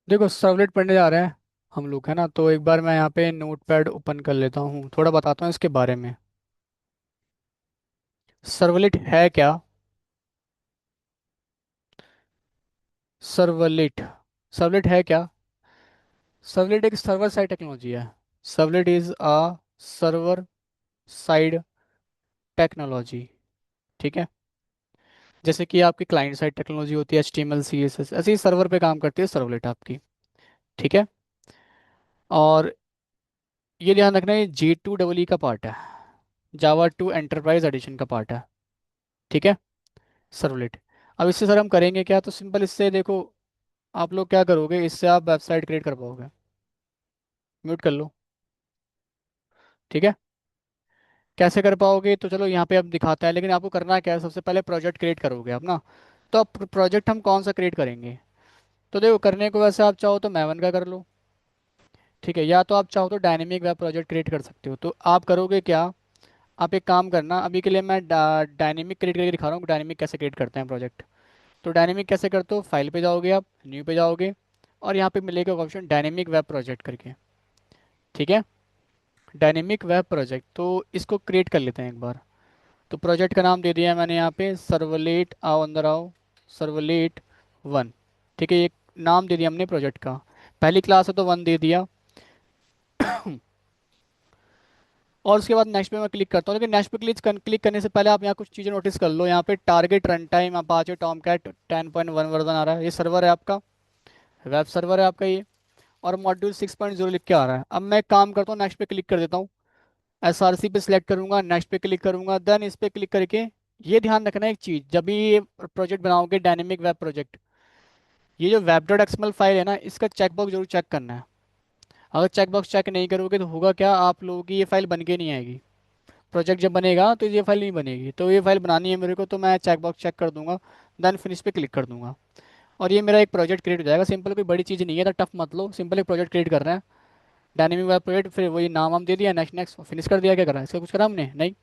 देखो सर्वलेट पढ़ने जा रहे हैं हम लोग, है ना। तो एक बार मैं यहाँ पे नोटपैड ओपन कर लेता हूँ, थोड़ा बताता हूँ इसके बारे में। सर्वलेट है क्या? सर्वलेट सर्वलेट है क्या? सर्वलेट एक सर्वर साइड टेक्नोलॉजी है। Servlet is a server side technology. ठीक है। जैसे कि आपकी क्लाइंट साइड टेक्नोलॉजी होती है, HTML CSS, ऐसे ही सर्वर पे काम करती है सर्वलेट आपकी। ठीक है। और ये ध्यान रखना, ये J2EE का पार्ट है, जावा 2 एंटरप्राइज एडिशन का पार्ट है। ठीक है। सर्वलेट। अब इससे सर हम करेंगे क्या? तो सिंपल, इससे देखो, आप लोग क्या करोगे, इससे आप वेबसाइट क्रिएट कर पाओगे। म्यूट कर लो। ठीक है। कैसे कर पाओगे? तो चलो यहाँ पे अब दिखाता है, लेकिन आपको करना क्या है, सबसे पहले प्रोजेक्ट क्रिएट करोगे आप ना। तो अब प्रोजेक्ट हम कौन सा क्रिएट करेंगे? तो देखो, करने को वैसे आप चाहो तो मैवन का कर लो। ठीक है। या तो आप चाहो तो डायनेमिक वेब प्रोजेक्ट क्रिएट कर सकते हो। तो आप करोगे क्या? आप एक काम करना, अभी के लिए मैं डायनेमिक क्रिएट करके दिखा रहा हूँ कि डायनेमिक कैसे क्रिएट करते हैं प्रोजेक्ट। तो डायनेमिक कैसे करते हो? फाइल पे जाओगे आप, न्यू पे जाओगे, और यहाँ पे मिलेगा ऑप्शन डायनेमिक वेब प्रोजेक्ट करके। ठीक है। डायनेमिक वेब प्रोजेक्ट, तो इसको क्रिएट कर लेते हैं एक बार। तो प्रोजेक्ट का नाम दे दिया है मैंने यहाँ पे, सर्वलेट, आओ अंदर आओ, सर्वलेट 1। ठीक है। एक नाम दे दिया हमने प्रोजेक्ट का। पहली क्लास है तो 1 दे दिया। और उसके बाद नेक्स्ट पे मैं क्लिक करता हूँ, लेकिन नेक्स्ट पे क्लिक करने से पहले आप यहाँ कुछ चीज़ें नोटिस कर लो। यहाँ पे target run time Apache Tomcat 10.1 version आ रहा है, ये सर्वर है आपका, वेब सर्वर है आपका ये। और मॉड्यूल 6.0 लिख के आ रहा है। अब मैं एक काम करता हूँ, नेक्स्ट पे क्लिक कर देता हूँ, SRC पे सिलेक्ट करूंगा, नेक्स्ट पे क्लिक करूंगा, देन इस पे क्लिक करके, ये ध्यान रखना एक चीज़, जब भी ये प्रोजेक्ट बनाओगे डायनेमिक वेब प्रोजेक्ट, ये जो वेब डॉट एक्सएमएल फाइल है ना, इसका चेकबॉक्स जरूर चेक करना है। अगर चेकबॉक्स चेक नहीं करोगे तो होगा क्या, आप लोगों की ये फाइल बन के नहीं आएगी। प्रोजेक्ट जब बनेगा तो ये फाइल नहीं बनेगी। तो ये फाइल बनानी है मेरे को, तो मैं चेकबॉक्स चेक कर दूंगा, देन फिनिश पे क्लिक कर दूंगा, और ये मेरा एक प्रोजेक्ट क्रिएट हो जाएगा। सिंपल, कोई बड़ी चीज़ नहीं है, तो टफ मत लो, सिंपल एक प्रोजेक्ट क्रिएट कर रहे हैं, डायनेमिक वेब प्रोजेक्ट, फिर वही नाम हम दे दिया, नेक्स्ट नेक्स्ट फिनिश कर दिया। क्या करा, इसका कुछ करा हमने नहीं?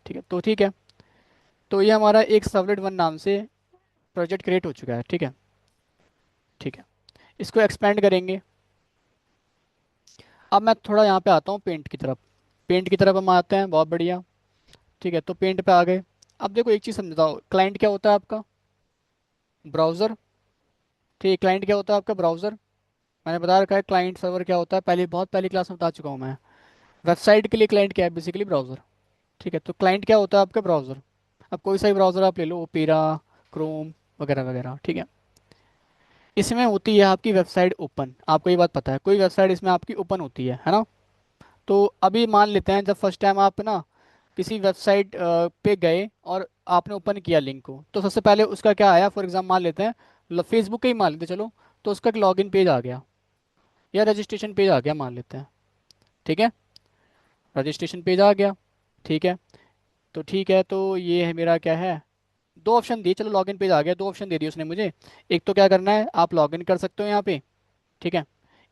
ठीक है, तो ठीक है। तो ये हमारा एक सर्वलेट 1 नाम से प्रोजेक्ट क्रिएट हो चुका है। ठीक है। ठीक है। इसको एक्सपेंड करेंगे। अब मैं थोड़ा यहाँ पे आता हूँ पेंट की तरफ। पेंट की तरफ हम आते हैं, बहुत बढ़िया। ठीक है, तो पेंट पे आ गए। अब देखो एक चीज़ समझता हूँ, क्लाइंट क्या होता है आपका? ब्राउज़र। ठीक है, क्लाइंट क्या होता है आपका? ब्राउज़र। मैंने बता रखा है क्लाइंट सर्वर क्या होता है, पहले बहुत पहली क्लास में बता चुका हूँ मैं। वेबसाइट के लिए क्लाइंट क्या है? Basically browser. ठीक है, तो क्लाइंट क्या होता है आपका? ब्राउज़र। अब कोई सा भी ब्राउज़र आप ले लो, ओपेरा, क्रोम, वगैरह वगैरह। ठीक है। इसमें होती है आपकी वेबसाइट ओपन, आपको ये बात पता है, कोई वेबसाइट इसमें आपकी ओपन होती है ना। तो अभी मान लेते हैं, जब फर्स्ट टाइम आप ना किसी वेबसाइट पे गए और आपने ओपन किया लिंक को, तो सबसे पहले उसका क्या आया? फॉर एग्जाम्पल मान लेते हैं, फेसबुक का ही मान लेते हैं, चलो। तो उसका एक लॉगिन पेज आ गया या रजिस्ट्रेशन पेज आ गया, मान लेते हैं। ठीक है। रजिस्ट्रेशन पेज आ गया। ठीक है। तो ठीक है, तो ये है मेरा क्या है, दो ऑप्शन दिए, चलो लॉगिन पेज आ गया, दो ऑप्शन दे दिए उसने मुझे। एक तो क्या करना है, आप लॉगिन कर सकते हो यहाँ पे। ठीक है।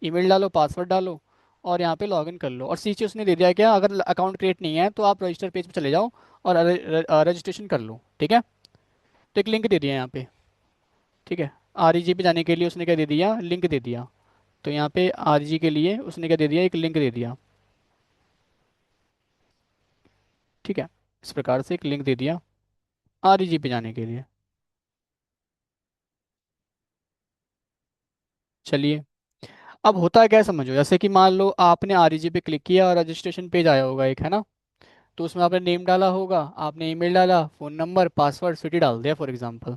ईमेल डालो, पासवर्ड डालो, और यहाँ पे लॉगिन कर लो। और सीचे उसने दे दिया है क्या, अगर अकाउंट क्रिएट नहीं है तो आप रजिस्टर पेज पे चले जाओ और रजिस्ट्रेशन कर लो। ठीक है। तो एक लिंक दे दिया यहाँ पे। ठीक है। REG पे जाने के लिए उसने क्या दे दिया, लिंक दे दिया। तो यहाँ पे REG के लिए उसने क्या दे दिया, एक लिंक दे दिया। ठीक है। इस प्रकार से एक लिंक दे दिया REG पे जाने के लिए। चलिए, अब होता क्या है समझो, जैसे कि मान लो आपने REG पे क्लिक किया और रजिस्ट्रेशन पेज आया होगा एक, है ना। तो उसमें आपने नेम डाला होगा, आपने ईमेल डाला, फ़ोन नंबर, पासवर्ड, सिटी डाल दिया फॉर एग्जांपल।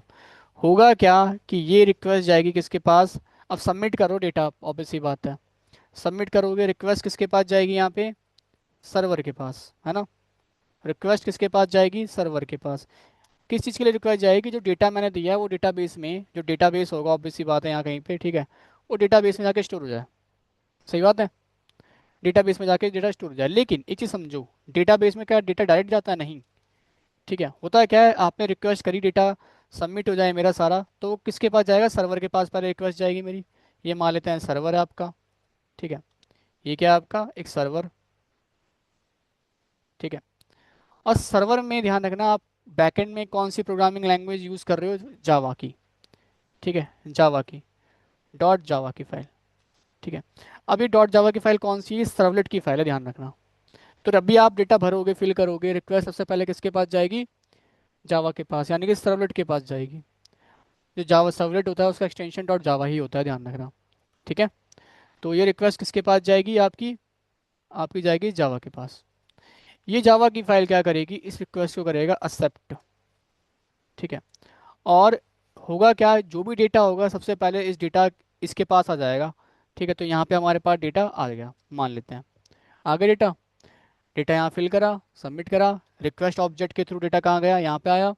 होगा क्या कि ये रिक्वेस्ट जाएगी किसके पास? अब सबमिट करो डेटा, ऑब्वियस सी बात है। सबमिट करोगे, रिक्वेस्ट किसके पास जाएगी यहाँ पे? सर्वर के पास, है ना। रिक्वेस्ट किसके पास जाएगी? सर्वर के पास। किस चीज़ के लिए रिक्वेस्ट जाएगी? जो डेटा मैंने दिया है वो डेटाबेस में, जो डेटाबेस होगा, ऑब्वियस सी बात है यहाँ कहीं पे, ठीक है, वो डेटाबेस में जाके स्टोर हो जाए। सही बात है। डेटाबेस में जाके डेटा स्टोर हो जाए। लेकिन एक चीज़ समझो, डेटाबेस में क्या डेटा डायरेक्ट जाता है? नहीं। ठीक है। होता है क्या है, आपने रिक्वेस्ट करी, डेटा सबमिट हो जाए मेरा सारा, तो वो किसके पास जाएगा? सर्वर के पास पहले रिक्वेस्ट जाएगी मेरी। ये मान लेते हैं सर्वर है आपका। ठीक है। ये क्या है आपका? एक सर्वर। ठीक है। और सर्वर में ध्यान रखना, आप बैकएंड में कौन सी प्रोग्रामिंग लैंग्वेज यूज़ कर रहे हो? जावा की। ठीक है, जावा की। डॉट जावा की फाइल। ठीक है। अब ये डॉट जावा की फाइल कौन सी है? सर्वलेट की फाइल है, ध्यान रखना। तो जब भी आप डेटा भरोगे, फिल करोगे, रिक्वेस्ट सबसे पहले किसके पास जाएगी? जावा के पास, यानी कि सर्वलेट के पास जाएगी। जो जावा सर्वलेट होता है उसका एक्सटेंशन डॉट जावा ही होता है, ध्यान रखना। ठीक है। तो ये रिक्वेस्ट किसके पास जाएगी आपकी? आपकी जाएगी जावा के पास। ये जावा की फाइल क्या करेगी? इस रिक्वेस्ट को करेगा एक्सेप्ट। ठीक है। और होगा क्या, जो भी डेटा होगा सबसे पहले इस डेटा इसके पास आ जाएगा। ठीक है। तो यहाँ पे हमारे पास डेटा आ गया, मान लेते हैं आ गया डेटा। डेटा यहाँ फिल करा, सबमिट करा। रिक्वेस्ट ऑब्जेक्ट के थ्रू डेटा कहाँ गया? यहाँ पे आया।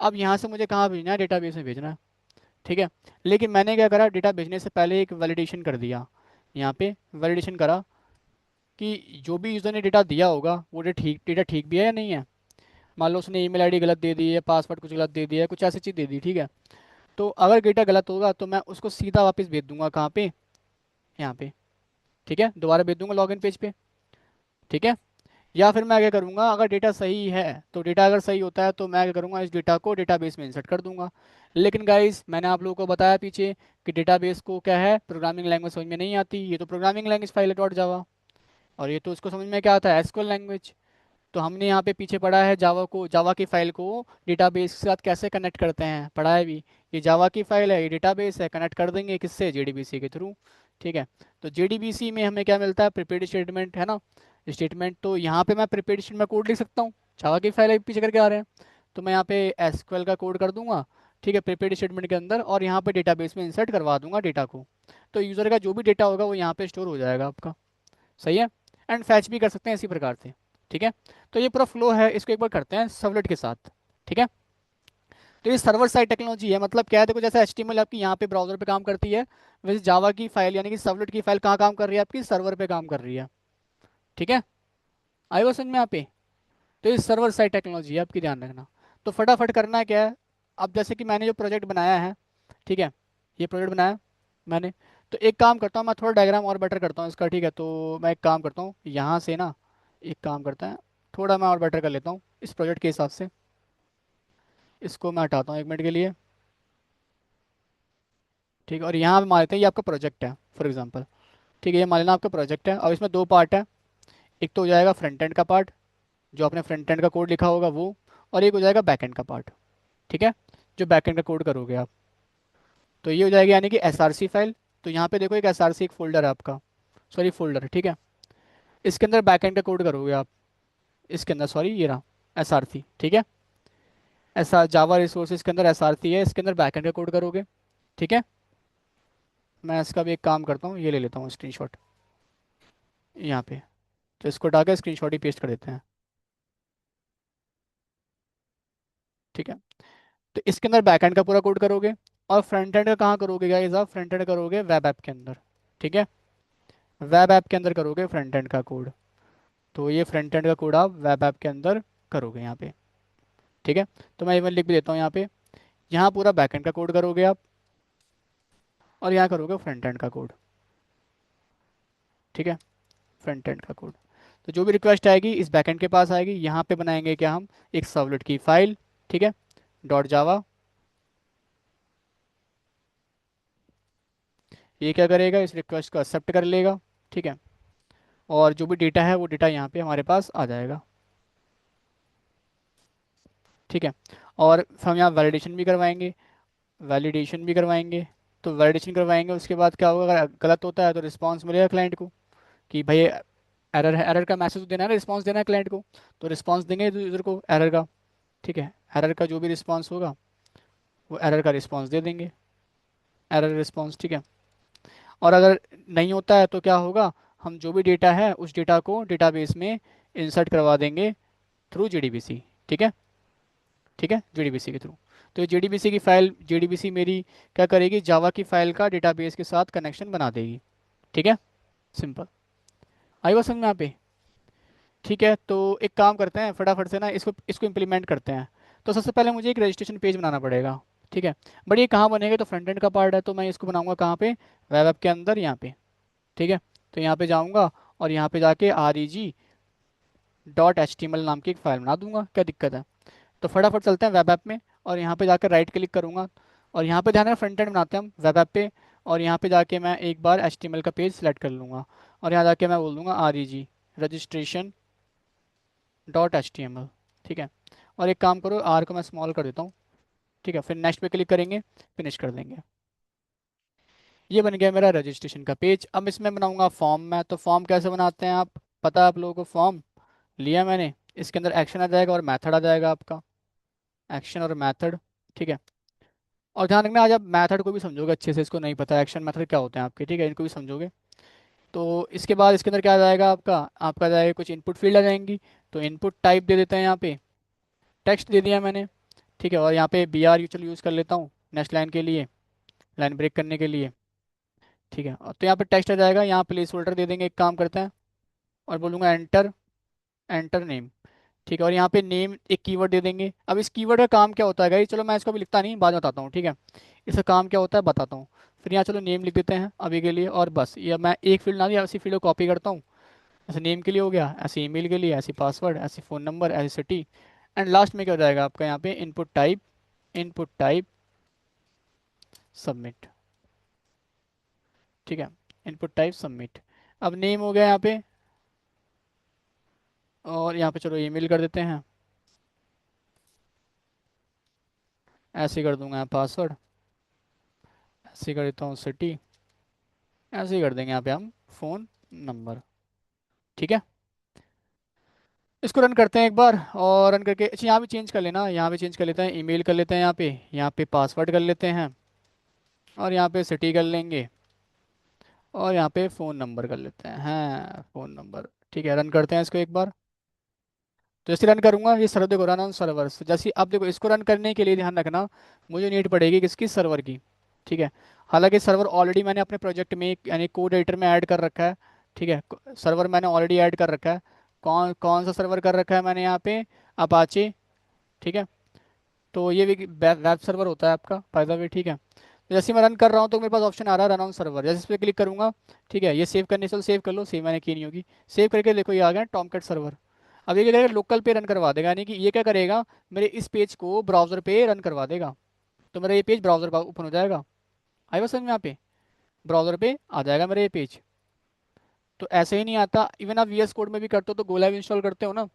अब यहाँ से मुझे कहाँ भेजना है? डेटाबेस में भेजना है। ठीक है। लेकिन मैंने क्या करा, डेटा भेजने से पहले एक वैलिडेशन कर दिया। यहाँ पे वैलिडेशन करा कि जो भी यूज़र ने डेटा दिया होगा वो डेटा ठीक भी है या नहीं है। मान लो उसने ईमेल आईडी गलत दे दी है, पासवर्ड कुछ गलत दे दिया है, कुछ ऐसी चीज़ दे दी। ठीक है। तो अगर डेटा गलत होगा तो मैं उसको सीधा वापस भेज दूंगा कहाँ पे? यहाँ पे। ठीक है। दोबारा भेज दूंगा लॉगिन पेज पे। ठीक है। या फिर मैं क्या करूँगा, अगर डेटा सही है तो डेटा अगर सही होता है तो मैं क्या करूँगा, इस डेटा को डेटाबेस में इंसर्ट कर दूंगा। लेकिन गाइस मैंने आप लोगों को बताया पीछे कि डेटाबेस को क्या है, प्रोग्रामिंग लैंग्वेज समझ में नहीं आती। ये तो प्रोग्रामिंग लैंग्वेज फाइल है डॉट जावा, और ये तो उसको समझ में क्या आता है? SQL language. तो हमने यहाँ पे पीछे पढ़ा है जावा को, जावा की फाइल को डेटाबेस के साथ कैसे कनेक्ट करते हैं, पढ़ा है भी। ये जावा की फाइल है, ये डेटाबेस है, कनेक्ट कर देंगे किससे? जेडीबीसी के थ्रू। ठीक है। तो जेडीबीसी में हमें क्या मिलता है? प्रीपेड स्टेटमेंट है ना, स्टेटमेंट। तो यहाँ पे मैं प्रीपेड स्टेटमेंट में कोड लिख सकता हूँ, जावा की फाइल है पीछे करके आ रहे हैं। तो मैं यहाँ पे एसक्यूएल का कोड कर दूंगा। ठीक है, प्रीपेड स्टेटमेंट के अंदर, और यहाँ पे डेटाबेस में इंसर्ट करवा दूंगा डेटा को। तो यूज़र का जो भी डेटा होगा वो यहाँ पे स्टोर हो जाएगा आपका। सही है। एंड फैच भी कर सकते हैं इसी प्रकार से। ठीक है। तो ये पूरा फ्लो है, इसको एक बार करते हैं सर्वलेट के साथ। ठीक है। तो ये सर्वर साइड टेक्नोलॉजी है, मतलब क्या है? देखो जैसे एचटीएमएल आपकी यहाँ पे ब्राउजर पे काम करती है, वैसे जावा की फाइल यानी कि सर्वलेट की फाइल कहाँ काम कर रही है? आपकी सर्वर पे काम कर रही है। ठीक है। आई वो समझ में यहाँ पे? तो ये सर्वर साइड टेक्नोलॉजी है आपकी, ध्यान रखना। तो फटाफट करना क्या है, अब जैसे कि मैंने जो प्रोजेक्ट बनाया है, ठीक है, ये प्रोजेक्ट बनाया मैंने। तो एक काम करता हूँ, मैं थोड़ा डायग्राम और बेटर करता हूँ इसका। ठीक है। तो मैं एक काम करता हूँ यहाँ से ना, एक काम करता है, थोड़ा मैं और बेटर कर लेता हूँ इस प्रोजेक्ट के हिसाब से। इसको मैं हटाता हूँ 1 मिनट के लिए। ठीक है। और यहाँ पे मान लेते हैं ये आपका प्रोजेक्ट है फॉर एग्जांपल। ठीक है, ये मान लेना आपका प्रोजेक्ट है। और इसमें दो पार्ट है। एक तो हो जाएगा फ्रंट एंड का पार्ट, जो आपने फ्रंट एंड का कोड लिखा होगा वो। और एक हो जाएगा बैक एंड का पार्ट। ठीक है। जो बैक एंड का कोड करोगे आप। तो ये हो जाएगी यानी कि एसआरसी फाइल। तो यहाँ पे देखो एक एसआरसी एक फोल्डर है आपका, सॉरी फोल्डर। ठीक है। इसके अंदर बैक एंड का कोड करोगे आप। इसके अंदर सॉरी ये रहा एसआरसी। ठीक है। ऐसा जावा रिसोर्सेज के अंदर एसआरसी है, इसके अंदर बैक एंड का कोड करोगे। ठीक है। मैं इसका भी एक काम करता हूँ, ये ले लेता हूँ स्क्रीनशॉट यहाँ पे। तो इसको डाल स्क्रीनशॉट ही पेस्ट कर देते हैं। ठीक है। तो इसके अंदर बैकएंड का पूरा कोड करोगे। और फ्रंट एंड का कहाँ करोगे गाइस? आप फ्रंट एंड करोगे वेब ऐप के अंदर। ठीक है। वेब ऐप के अंदर करोगे फ्रंट एंड का कोड। तो ये फ्रंट एंड का कोड आप वेब ऐप के अंदर करोगे यहाँ पे। ठीक है। तो मैं इवन लिख भी देता हूँ यहाँ पे। यहाँ पूरा बैकएंड का कोड करोगे आप, और यहाँ करोगे फ्रंट एंड का कोड। ठीक है। फ्रंट एंड का कोड। तो जो भी रिक्वेस्ट आएगी इस बैकएंड के पास आएगी। यहाँ पे बनाएंगे क्या हम? एक सर्वलेट की फाइल। ठीक है। डॉट जावा। ये क्या करेगा? इस रिक्वेस्ट को एक्सेप्ट कर लेगा। ठीक है। और जो भी डेटा है वो डेटा यहाँ पे हमारे पास आ जाएगा। ठीक है। और फिर हम यहाँ वैलिडेशन भी करवाएंगे। वैलिडेशन भी करवाएंगे। तो वैलिडेशन करवाएंगे, उसके बाद क्या होगा? अगर गलत होता है तो रिस्पांस मिलेगा क्लाइंट को कि भाई एरर है। एरर का मैसेज देना है ना, रिस्पांस देना है क्लाइंट को। तो रिस्पांस देंगे यूजर को एरर का। ठीक है। एरर का जो भी रिस्पांस होगा वो एरर का रिस्पांस दे देंगे, एरर रिस्पांस। ठीक है। और अगर नहीं होता है तो क्या होगा? हम जो भी डेटा है उस डेटा को डेटाबेस में इंसर्ट करवा देंगे थ्रू जेडीबीसी। ठीक है। ठीक है, जेडीबीसी के थ्रू। तो ये जेडीबीसी की फाइल, जेडीबीसी मेरी क्या करेगी? जावा की फाइल का डेटाबेस के साथ कनेक्शन बना देगी। ठीक है। सिंपल। आई बात समझ में यहाँ पे? ठीक है। तो एक काम करते हैं फटाफट से ना, इसको इसको इम्प्लीमेंट करते हैं। तो सबसे पहले मुझे एक रजिस्ट्रेशन पेज बनाना पड़ेगा। ठीक है। बट ये कहाँ बनेगा? तो फ्रंट एंड का पार्ट है, तो मैं इसको बनाऊंगा कहाँ पे? वेब ऐप के अंदर, यहाँ पे। ठीक है। तो यहाँ पे जाऊँगा और यहाँ पे जाके reg.html नाम की एक फाइल बना दूंगा। क्या दिक्कत है? तो फटाफट चलते हैं वेब ऐप में, और यहाँ पे जाकर राइट क्लिक करूंगा। और यहाँ पे ध्यान है फ्रंट एंड बनाते हैं हम वेब ऐप पे। और यहाँ पे जाके मैं एक बार HTML का पेज सेलेक्ट कर लूँगा, और यहाँ जाके मैं बोल दूँगा REG रजिस्ट्रेशन डॉट HTML। ठीक है, और एक काम करो, आर को मैं स्मॉल कर देता हूँ। ठीक है, फिर नेक्स्ट पे क्लिक करेंगे, फिनिश कर देंगे। ये बन गया मेरा रजिस्ट्रेशन का पेज। अब इसमें बनाऊंगा फॉर्म। मैं तो फॉर्म कैसे बनाते हैं आप, पता है आप लोगों को। फॉर्म लिया मैंने, इसके अंदर एक्शन आ जाएगा और मेथड आ जाएगा आपका, एक्शन और मेथड। ठीक है, और ध्यान रखना, आज आप मेथड को भी समझोगे अच्छे से, इसको नहीं पता एक्शन मेथड क्या होते हैं आपके, ठीक है, इनको भी समझोगे। तो इसके बाद इसके अंदर क्या आ जाएगा आपका, आपका आ जाएगा कुछ इनपुट फील्ड आ जाएंगी। तो इनपुट टाइप दे देते हैं यहाँ पे, टेक्स्ट दे दिया मैंने। ठीक है, और यहाँ पे BR चलो यूज़ कर लेता हूँ नेक्स्ट लाइन के लिए, लाइन ब्रेक करने के लिए। ठीक है, तो यहाँ पे टेक्स्ट आ जाएगा, यहाँ प्लेस होल्डर दे देंगे, एक काम करते हैं, और बोलूँगा एंटर, एंटर नेम। ठीक है, और यहाँ पे नेम एक कीवर्ड दे देंगे। अब इस कीवर्ड का काम क्या होता है गाइस, चलो मैं इसको अभी लिखता नहीं, बाद में बताता हूँ। ठीक है, इसका काम क्या होता है बताता हूँ। फिर यहाँ चलो नेम लिख देते हैं अभी के लिए, और बस ये मैं एक फील्ड ना दिया, उसी फील्ड को कॉपी करता हूँ। ऐसे नेम के लिए हो गया, ऐसे ईमेल के लिए, ऐसे पासवर्ड, ऐसे फ़ोन नंबर, ऐसे सिटी। एंड लास्ट में क्या हो जाएगा आपका यहाँ पे input type, input type submit. ठीक है, इनपुट टाइप सबमिट। अब नेम हो गया यहाँ पे, और यहाँ पे चलो ईमेल कर देते हैं, ऐसे कर दूंगा पासवर्ड, ऐसे कर देता हूँ सिटी, ऐसे ही कर देंगे यहाँ पे हम फ़ोन नंबर। ठीक है, इसको रन करते हैं एक बार, और रन करके अच्छा यहाँ भी चेंज कर लेना, यहाँ पे चेंज कर लेते हैं, ईमेल कर लेते हैं यहाँ पे पासवर्ड कर लेते हैं, और यहाँ पे सिटी कर लेंगे, और यहाँ पे फ़ोन नंबर कर लेते हैं फ़ोन नंबर। ठीक है, रन करते हैं इसको एक बार। तो जैसे रन करूंगा ये सर्वर, देखो रन ऑन सर्वर। जैसे अब देखो, इसको रन करने के लिए ध्यान रखना, मुझे नीड पड़ेगी किसकी, सर्वर की। ठीक है, हालांकि सर्वर ऑलरेडी मैंने अपने प्रोजेक्ट में यानी कोड एडिटर में ऐड कर रखा है। ठीक है, सर्वर मैंने ऑलरेडी ऐड कर रखा है। कौन कौन सा सर्वर कर रखा है मैंने यहाँ पे, अपाचे। ठीक है, तो ये भी वेब सर्वर होता है आपका बाय द वे। ठीक है, तो जैसे ही मैं रन कर रहा हूँ तो मेरे पास ऑप्शन आ रहा है रन ऑन सर्वर, जैसे इस पर क्लिक करूंगा। ठीक है, ये सेव करने से सेव कर लो, सेव मैंने की नहीं होगी। सेव करके देखो ये आ गया टॉमकैट सर्वर। अब ये क्या करेगा, लोकल पे रन करवा देगा, यानी कि ये क्या करेगा, मेरे इस पेज को ब्राउजर पे रन करवा देगा। तो मेरा ये पेज ब्राउजर पर ओपन हो जाएगा। आई बस समझ में यहाँ पे, ब्राउजर पे आ जाएगा मेरा ये पेज। तो ऐसे ही नहीं आता, इवन आप VS कोड में भी करते हो, तो गोलाइव इंस्टॉल करते हो ना,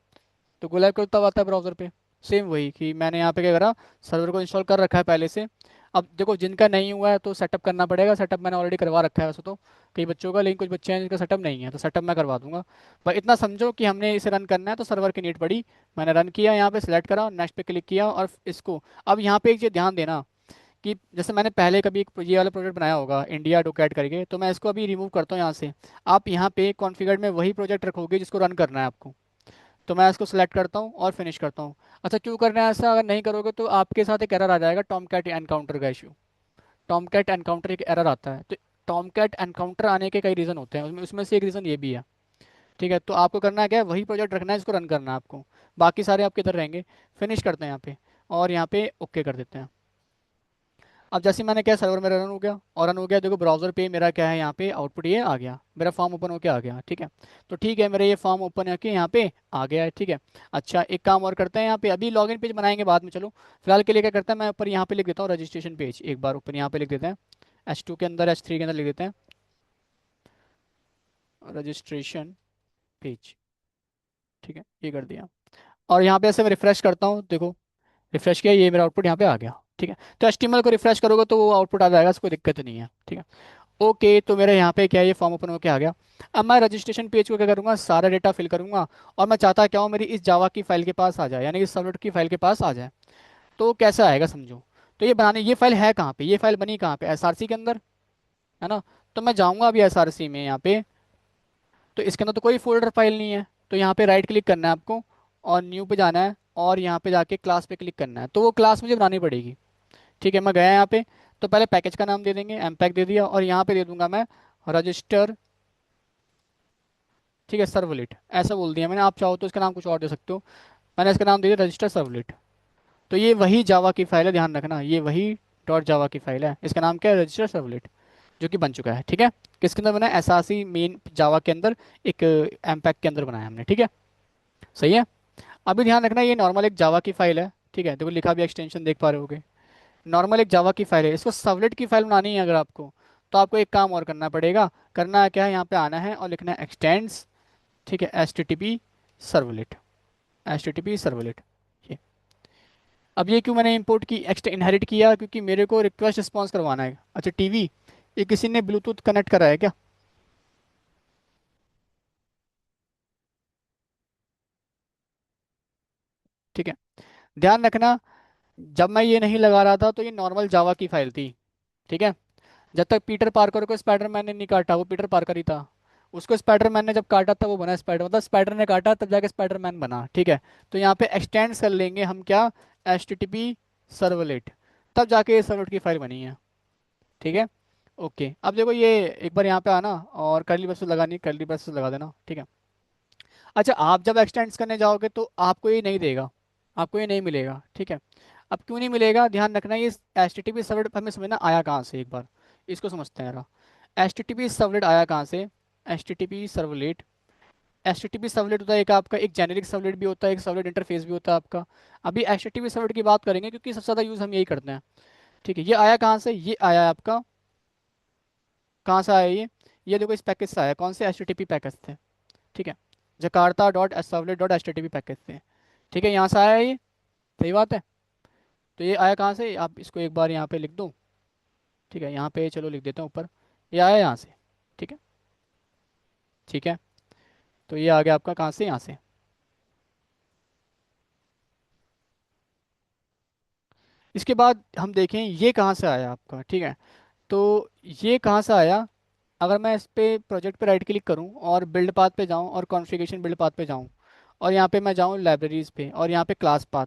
तो गोलाइव कोड तब आता है ब्राउजर पे। सेम वही कि मैंने यहाँ पे क्या करा, सर्वर को इंस्टॉल कर रखा है पहले से। अब देखो जिनका नहीं हुआ है तो सेटअप करना पड़ेगा, सेटअप मैंने ऑलरेडी करवा रखा है वैसे तो कई बच्चों का, लेकिन कुछ बच्चे हैं जिनका सेटअप नहीं है, तो सेटअप मैं करवा दूंगा। पर इतना समझो कि हमने इसे रन करना है तो सर्वर की नीड पड़ी। मैंने रन किया, यहाँ पे सिलेक्ट करा, नेक्स्ट पे क्लिक किया, और इसको अब यहाँ पे एक चीज़ ध्यान देना कि जैसे मैंने पहले कभी एक ये वाला प्रोजेक्ट बनाया होगा इंडिया डोकैट करके, तो मैं इसको अभी रिमूव करता हूँ यहाँ से। आप यहाँ पे कॉन्फ़िगर में वही प्रोजेक्ट रखोगे जिसको रन करना है आपको। तो मैं इसको सिलेक्ट करता हूँ और फिनिश करता हूँ। अच्छा क्यों करना है ऐसा, अगर नहीं करोगे तो आपके साथ एक एरर आ जाएगा, टॉम कैट एनकाउंटर का इशू। टॉम कैट एनकाउंटर एक एरर आता है, तो टॉम कैट एनकाउंटर आने के कई रीज़न होते हैं, उसमें उसमें से एक रीज़न ये भी है। ठीक है, तो आपको करना है क्या है, वही प्रोजेक्ट रखना है जिसको रन करना है आपको, बाकी सारे आपके इधर रहेंगे। फिनिश करते हैं यहाँ पे, और यहाँ पे ओके कर देते हैं। अब जैसे मैंने क्या, सर्वर मेरा रन हो गया, और रन हो गया, देखो ब्राउजर पे मेरा क्या है, यहाँ पे आउटपुट ये आ गया, मेरा फॉर्म ओपन होके आ गया। ठीक है, तो ठीक है, मेरा ये फॉर्म ओपन होके यहाँ पे आ गया है। ठीक है, अच्छा एक काम और करते हैं, यहाँ पे अभी लॉगिन पेज बनाएंगे बाद में, चलो फिलहाल के लिए क्या करते हैं, मैं ऊपर यहाँ पे लिख देता हूँ रजिस्ट्रेशन पेज, एक बार ऊपर यहाँ पे लिख देते हैं, H2 के अंदर, H3 के अंदर लिख देते हैं रजिस्ट्रेशन पेज। ठीक है, ये कर दिया, और यहाँ पे ऐसे मैं रिफ्रेश करता हूँ, देखो रिफ्रेश किया, ये मेरा आउटपुट यहाँ पे आ गया। ठीक है, तो HTML को रिफ्रेश करोगे तो वो आउटपुट आ जाएगा, कोई दिक्कत नहीं है। ठीक है, ओके, तो मेरे यहाँ पे क्या है, ये फॉर्म ओपन होके आ गया। अब मैं रजिस्ट्रेशन पेज को क्या करूँगा, सारा डेटा फिल करूँगा, और मैं चाहता क्या हूँ, मेरी इस जावा की फाइल के पास आ जाए, यानी इस सबनेट की फाइल के पास आ जाए। तो कैसे आएगा समझो। तो ये बनाने, ये फाइल है कहाँ पे, ये फाइल बनी कहाँ पे, SRC के अंदर, है ना। तो मैं जाऊँगा अभी SRC में यहाँ पे, तो इसके अंदर तो कोई फोल्डर फाइल नहीं है, तो यहाँ पे राइट क्लिक करना है आपको, और न्यू पे जाना है, और यहाँ पे जाके क्लास पे क्लिक करना है, तो वो क्लास मुझे बनानी पड़ेगी। ठीक है, मैं गया यहाँ पे, तो पहले पैकेज का नाम दे देंगे, एमपैक दे दिया, और यहाँ पे दे दूंगा मैं रजिस्टर। ठीक है, सर्वलेट ऐसा बोल दिया मैंने, आप चाहो तो इसका नाम कुछ और दे सकते हो। मैंने इसका नाम दे दिया रजिस्टर सर्वलेट। तो ये वही जावा की फाइल है, ध्यान रखना, ये वही डॉट जावा की फाइल है, इसका नाम क्या है, रजिस्टर सर्वलेट, जो कि बन चुका है। ठीक है, किसके अंदर बना है, एसआरसी मेन जावा के अंदर, एक एमपैक के अंदर बनाया हमने। ठीक है, सही है। अभी ध्यान रखना, ये नॉर्मल एक जावा की फाइल है। ठीक है, देखो लिखा भी एक्सटेंशन देख पा रहे होगे, नॉर्मल एक जावा की फाइल है, इसको सर्वलेट की फाइल बनानी है अगर आपको, तो आपको एक काम और करना पड़ेगा। करना है क्या है, यहाँ पे आना है और लिखना है एक्सटेंड्स, ठीक है, H T T P servlet, H T T P servlet. ये अब ये क्यों मैंने इंपोर्ट की एक्स्ट्रा इनहेरिट किया, क्योंकि मेरे को रिक्वेस्ट रिस्पॉन्स करवाना है। अच्छा टीवी, ये किसी ने ब्लूटूथ कनेक्ट करा है क्या? ठीक है, ध्यान रखना, जब मैं ये नहीं लगा रहा था तो ये नॉर्मल जावा की फाइल थी, ठीक है। जब तक पीटर पार्कर को स्पाइडरमैन ने नहीं काटा, वो पीटर पार्कर ही था, उसको स्पाइडरमैन ने जब काटा था वो बना स्पाइडर, मतलब स्पाइडर ने काटा तब जाके स्पाइडरमैन बना, ठीक है। तो यहाँ पे एक्सटेंड कर लेंगे हम क्या, H T T P servlet, तब जाके ये सर्वलेट की फाइल बनी है, ठीक है। ओके, अब देखो ये, एक बार यहाँ पे आना और कर्ली ब्रेसेस लगानी, कर्ली ब्रेसेस लगा देना, ठीक है। अच्छा आप जब एक्सटेंड करने जाओगे तो आपको ये नहीं देगा, आपको ये नहीं मिलेगा, ठीक है। अब क्यों नहीं मिलेगा, ध्यान रखना, ये H T T P servlet हमें समझना आया कहाँ से, एक बार इसको समझते हैं। H T T P servlet आया कहाँ से, H T T P servlet, H T T P servlet होता है एक आपका, एक जेनेरिक सर्वलेट भी होता है, एक सर्वलेट इंटरफेस भी होता है आपका। अभी H T T P servlet की बात करेंगे क्योंकि सबसे ज़्यादा यूज़ हम यही करते हैं, ठीक है। ये आया कहाँ से, ये आया है आपका, कहाँ से आया ये देखो इस पैकेज से आया, कौन से H T T P package थे, ठीक है, Jakarta dot servlet dot H T T P package थे, ठीक है, यहाँ से आया ये, सही बात है। तो ये आया कहाँ से, आप इसको एक बार यहाँ पे लिख दो, ठीक है, यहाँ पे चलो लिख देता हूँ ऊपर, ये आया यहाँ से, ठीक है, ठीक है। तो ये आ गया आपका कहाँ से, यहाँ से। इसके बाद हम देखें ये कहाँ से आया आपका, ठीक है। तो ये कहाँ से आया, अगर मैं इस पे प्रोजेक्ट पे राइट क्लिक करूँ और बिल्ड पाथ पे जाऊँ और कॉन्फ़िगरेशन बिल्ड पाथ पे जाऊँ, और यहाँ पे मैं जाऊँ लाइब्रेरीज पे और यहाँ पे क्लास पाथ,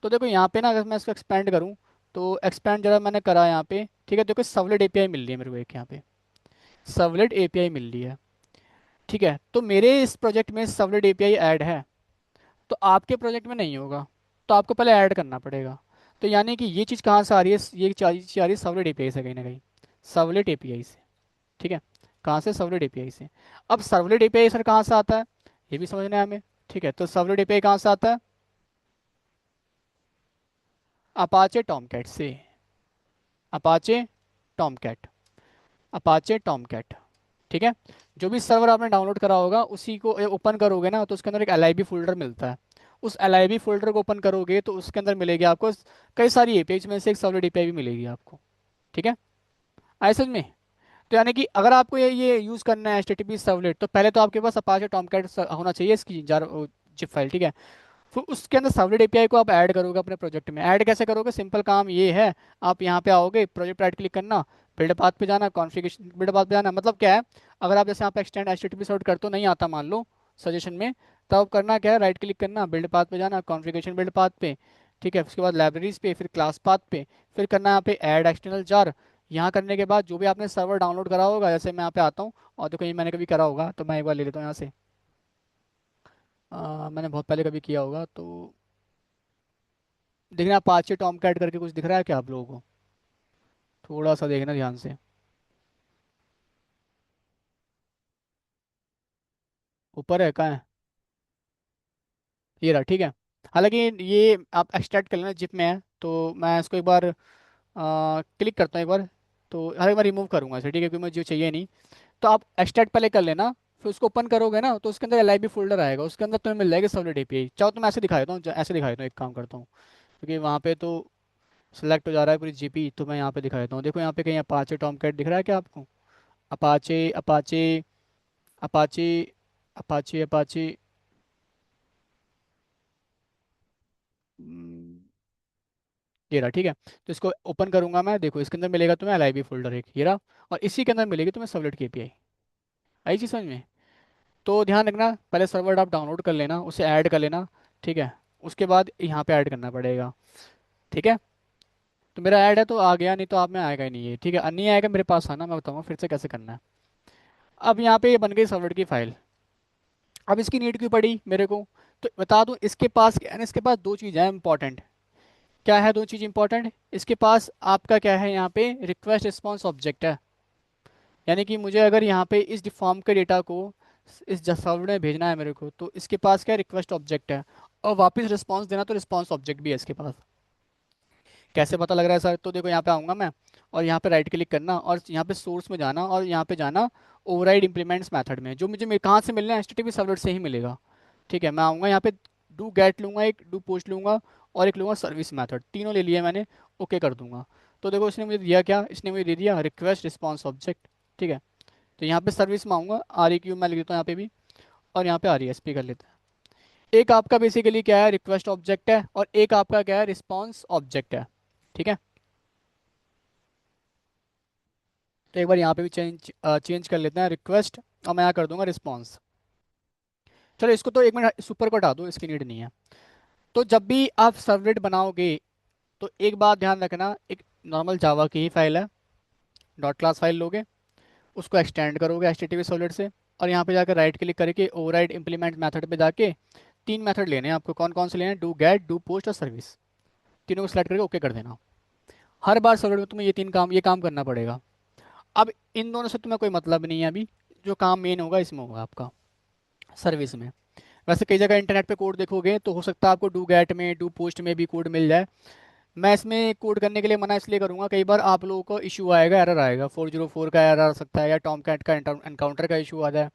तो देखो यहाँ पे ना अगर मैं इसको एक्सपेंड करूँ, तो एक्सपेंड जरा मैंने करा यहाँ पे, ठीक है, देखो सर्वलेट एपीआई मिल रही है मेरे को एक यहाँ पे, सर्वलेट एपीआई मिल रही है, ठीक है। तो मेरे इस प्रोजेक्ट में सर्वलेट एपीआई ऐड है, तो आपके प्रोजेक्ट में नहीं होगा, तो आपको पहले ऐड करना पड़ेगा। तो यानी कि ये चीज़ कहाँ से आ रही है, ये चीज़ आ रही है सर्वलेट एपीआई से कहीं ना कहीं, सर्वलेट एपीआई से, ठीक है। कहाँ से, सर्वलेट एपीआई से। अब सर्वलेट एपीआई सर कहाँ से आता है, ये भी समझना है हमें, ठीक है। तो सर्वलेट एपीआई कहाँ से आता है, अपाचे टॉमकैट से, अपाचे टॉमकैट, अपाचे टॉमकैट, ठीक है। जो भी सर्वर आपने डाउनलोड करा होगा उसी को ओपन करोगे ना, तो उसके अंदर एक एल फोल्डर मिलता है, उस एल फोल्डर को ओपन करोगे तो उसके अंदर मिलेगी आपको कई सारी एपीआई में से एक सर्वलेट एपीआई भी मिलेगी आपको, ठीक है। आए समझ में। तो यानी कि अगर आपको ये यूज़ करना है HTTP सर्वलेट, तो पहले तो आपके पास अपाचे टॉमकैट होना चाहिए इसकी जार जिप फाइल, ठीक है। फिर उसके अंदर सर्वलेट एपीआई को आप ऐड करोगे अपने प्रोजेक्ट में। ऐड कैसे करोगे, सिंपल काम ये है, आप यहाँ पे आओगे, प्रोजेक्ट राइट क्लिक करना, बिल्ड पाथ पे जाना, कॉन्फ़िगरेशन बिल्ड पाथ पे जाना, मतलब क्या है, अगर आप जैसे यहाँ पे एक्सटेंड HTTP सर्वलेट करते हो नहीं आता मान लो सजेशन में, तब करना क्या है, राइट क्लिक करना, बिल्ड पाथ पे जाना, कॉन्फ़िगरेशन बिल्ड पाथ पे, ठीक है, उसके बाद लाइब्रेरीज पे, फिर क्लास पाथ पे, फिर करना यहाँ पे ऐड एक्सटर्नल जार। यहाँ करने के बाद जो भी आपने सर्वर डाउनलोड करा होगा, जैसे मैं यहाँ पे आता हूँ और देखो ये मैंने कभी करा होगा, तो मैं एक बार ले लेता हूँ यहाँ से, मैंने बहुत पहले कभी किया होगा तो, देखना अपाचे टॉम कैट करके कुछ दिख रहा है क्या आप लोगों को, थोड़ा सा देखना ध्यान से, ऊपर है कहाँ है, ये रहा, ठीक है। हालांकि ये आप एक्सट्रैक्ट कर लेना, जिप में है, तो मैं इसको एक बार क्लिक करता हूँ एक बार, तो हर एक बार रिमूव करूंगा इसे, ठीक है, क्योंकि मुझे जो चाहिए नहीं। तो आप एक्सट्रैक्ट पहले कर लेना, फिर उसको ओपन करोगे ना तो उसके अंदर एल फोल्डर आएगा, उसके अंदर तुम्हें मिल जाएगा सर्वलेट एपीआई। चाहो तो मैं ऐसे दिखा देता हूँ, ऐसे दिखा देता हूँ, एक काम करता हूँ, क्योंकि वहाँ पे तो सिलेक्ट हो जा रहा है पूरी जीपी, तो मैं यहाँ पे दिखा देता हूँ, देखो यहाँ पे कहीं अपाचे टॉम कैट दिख रहा है क्या आपको, Apache Apache Apache Apache Apache, ये रहा, ठीक है। तो इसको ओपन करूंगा मैं, देखो इसके अंदर मिलेगा तुम्हें एल फोल्डर एक, ये रहा, और इसी के अंदर मिलेगी तुम्हें सर्वलेट की एपीआई। आई चीज समझ में। तो ध्यान रखना, पहले सर्वर आप डाउनलोड कर लेना, उसे ऐड कर लेना, ठीक है। उसके बाद यहाँ पे ऐड करना पड़ेगा, ठीक है। तो मेरा ऐड है तो आ गया, नहीं तो आप में आएगा ही नहीं है, ठीक है, नहीं आएगा मेरे पास आना, मैं बताऊंगा फिर से कैसे करना है। अब यहाँ पे ये बन गई सर्वलेट की फाइल। अब इसकी नीड क्यों पड़ी मेरे को, तो बता दूं, इसके पास क्या है ना, इसके पास दो चीज़ है इंपॉर्टेंट। क्या है दो चीज़ इंपॉर्टेंट, इसके पास आपका क्या है, यहाँ पे रिक्वेस्ट रिस्पॉन्स ऑब्जेक्ट है। यानी कि मुझे अगर यहाँ पे इस फॉर्म के डेटा को इस सर्वर में भेजना है मेरे को, तो इसके पास क्या रिक्वेस्ट ऑब्जेक्ट है, और वापस रिस्पॉन्स देना तो रिस्पॉन्स ऑब्जेक्ट भी है इसके पास। कैसे पता लग रहा है सर, तो देखो यहाँ पे आऊँगा मैं, और यहाँ पे राइट क्लिक करना और यहाँ पे सोर्स में जाना और यहाँ पे जाना ओवरराइड इंप्लीमेंट्स मेथड में, जो मुझे कहाँ से मिलना है, एचटीटीपी सर्वलेट से ही मिलेगा। ठीक है, मैं आऊँगा यहाँ पे, डू गेट लूँगा, एक डू पोस्ट लूँगा और एक लूँगा सर्विस मेथड, तीनों ले लिए मैंने। ओके कर दूंगा। तो देखो इसने मुझे दिया क्या, इसने मुझे दे दिया रिक्वेस्ट रिस्पॉन्स ऑब्जेक्ट। ठीक है, तो यहाँ पे सर्विस में आऊँगा, आर ई क्यू मैं लिख देता हूँ यहाँ पे भी, और यहाँ पे आर ई एस पी कर लेते हैं। एक आपका बेसिकली क्या है, रिक्वेस्ट ऑब्जेक्ट है, और एक आपका क्या है, रिस्पॉन्स ऑब्जेक्ट है। ठीक है, तो एक बार यहाँ पे भी चेंज कर लेते हैं रिक्वेस्ट, और मैं यहाँ कर दूंगा रिस्पॉन्स। चलो इसको तो एक मिनट सुपर को हटा दो, इसकी नीड नहीं है। तो जब भी आप सर्वलेट बनाओगे तो एक बात ध्यान रखना, एक नॉर्मल जावा की ही फाइल है, डॉट क्लास फाइल लोगे, उसको एक्सटेंड करोगे एचटीटीपी सर्वलेट से, और यहाँ पे जाकर राइट क्लिक करके ओवरराइड इंप्लीमेंट मेथड पे जाके तीन मेथड लेने हैं आपको, कौन कौन से लेने हैं, डू गेट, डू पोस्ट और सर्विस। तीनों को सेलेक्ट करके ओके कर देना। हर बार सर्वलेट में तुम्हें ये काम करना पड़ेगा। अब इन दोनों से तुम्हें कोई मतलब नहीं है अभी, जो काम मेन होगा इसमें होगा आपका, सर्विस में। वैसे कई जगह इंटरनेट पे कोड देखोगे तो हो सकता है आपको डू गेट में, डू पोस्ट में भी कोड मिल जाए। मैं इसमें कोड करने के लिए मना इसलिए करूंगा, कई बार आप लोगों को इशू आएगा, एरर आएगा, 404 का एरर आ सकता है, या टॉम कैट का एनकाउंटर का इशू आ जाए।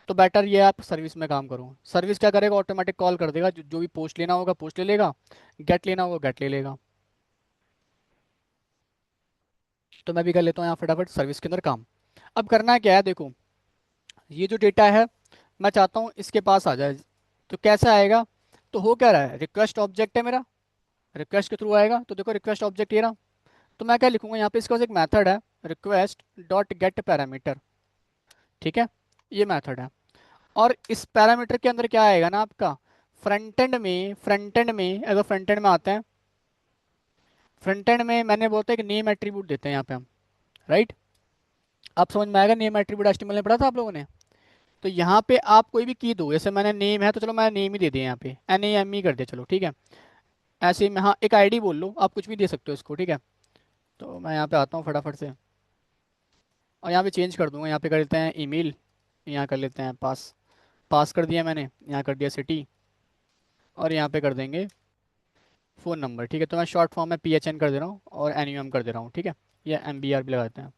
तो बेटर ये आप सर्विस में काम करो। सर्विस क्या करेगा, ऑटोमेटिक कॉल कर देगा, जो भी पोस्ट लेना होगा पोस्ट ले लेगा, गेट लेना होगा गेट ले लेगा। तो मैं भी कर लेता हूँ यहाँ फटाफट सर्विस के अंदर काम। अब करना क्या है देखो, ये जो डेटा है मैं चाहता हूँ इसके पास आ जाए। तो कैसे आएगा, तो हो क्या रहा है, रिक्वेस्ट ऑब्जेक्ट है मेरा, रिक्वेस्ट के थ्रू आएगा। तो देखो रिक्वेस्ट ऑब्जेक्ट ये रहा। तो मैं क्या लिखूंगा यहाँ पे, इसके पास एक मेथड है, रिक्वेस्ट डॉट गेट पैरामीटर। ठीक है, ये मेथड है। और इस पैरामीटर के अंदर क्या आएगा ना आपका, फ्रंट एंड में अगर फ्रंट एंड में आते हैं, फ्रंट एंड में मैंने बोलता है कि नेम एट्रीब्यूट देते हैं यहाँ पे हम, राइट। आप समझ में आएगा, नेम एट्रीब्यूट एचटीएमएल में पढ़ा था आप लोगों ने। तो यहाँ पे आप कोई भी की दो, जैसे मैंने नेम है तो चलो मैं नेम ही दे दिया यहाँ पे, NAME कर दिया, चलो ठीक है। ऐसे ही मैं, हाँ एक आईडी बोल लो, आप कुछ भी दे सकते हो इसको, ठीक है। तो मैं यहाँ पे आता हूँ फटाफट से, और यहाँ पे चेंज कर दूंगा, यहाँ पे कर लेते हैं ईमेल, यहाँ कर लेते हैं पास, पास कर दिया मैंने, यहाँ कर दिया सिटी, और यहाँ पे कर देंगे फ़ोन नंबर। ठीक है, तो मैं शॉर्ट फॉर्म में PHN कर दे रहा हूँ और NUM कर दे रहा हूँ, ठीक है, या MBR भी लगा देते हैं।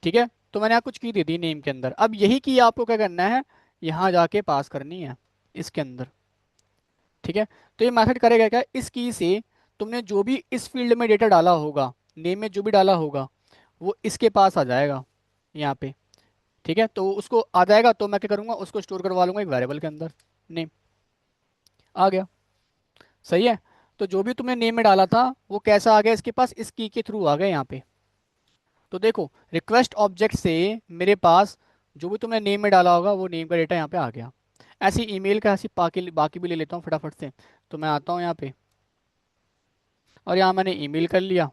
ठीक है, तो मैंने यहाँ कुछ की दे दी नेम के अंदर। अब यही की आपको क्या करना है, यहाँ जाके पास करनी है इसके अंदर। ठीक है, तो ये मेथड करेगा क्या, इस की से तुमने जो भी इस फील्ड में डेटा डाला होगा, नेम में जो भी डाला होगा, वो इसके पास आ जाएगा यहाँ पे। ठीक है, तो उसको आ जाएगा तो मैं क्या करूँगा, उसको स्टोर करवा लूंगा एक वेरिएबल के अंदर, नेम आ गया। सही है, तो जो भी तुमने नेम में डाला था वो कैसा आ गया इसके पास, इस की के थ्रू आ गया यहाँ पे। तो देखो रिक्वेस्ट ऑब्जेक्ट से मेरे पास जो भी तुमने नेम में डाला होगा वो नेम का डेटा यहाँ पे आ गया। ऐसे ईमेल का ऐसी बाकी बाकी भी ले लेता हूँ फटाफट से। तो मैं आता हूँ यहाँ पे, और यहाँ मैंने ईमेल कर लिया,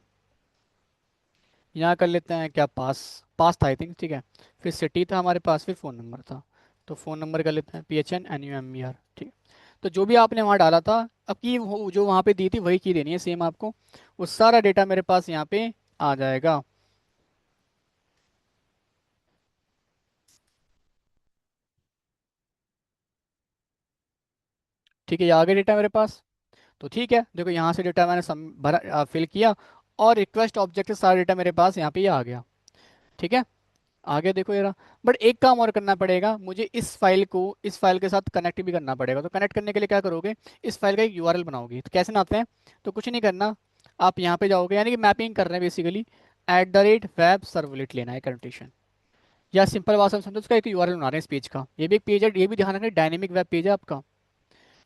यहाँ कर लेते हैं क्या, पास, पास था आई थिंक, ठीक है। फिर सिटी था हमारे पास, फिर फ़ोन नंबर था। तो फ़ोन नंबर कर लेते हैं PHNNUMER, ठीक है। तो जो भी आपने वहाँ डाला था, अब की जो वहाँ पे दी थी वही की देनी है सेम आपको, वो सारा डेटा मेरे पास यहाँ पे आ जाएगा। ठीक है, ये आ गया डेटा मेरे पास। तो ठीक है, देखो यहाँ से डेटा मैंने भरा, फिल किया, और रिक्वेस्ट ऑब्जेक्ट से सारा डेटा मेरे पास यहाँ पे ही आ गया। ठीक है, आगे देखो ये रहा। बट एक काम और करना पड़ेगा मुझे, इस फाइल को इस फाइल के साथ कनेक्ट भी करना पड़ेगा। तो कनेक्ट करने के लिए क्या करोगे, इस फाइल का एक URL बनाओगे। तो कैसे बनाते हैं, तो कुछ नहीं करना, आप यहाँ पे जाओगे, यानी कि मैपिंग कर रहे हैं बेसिकली, @web सर्वलेट लेना है कंटेंट, या सिंपल भाषा में समझो उसका एक URL बना रहे हैं इस पेज का। ये भी एक पेज है, ये भी ध्यान रखना डायनेमिक वेब पेज है आपका।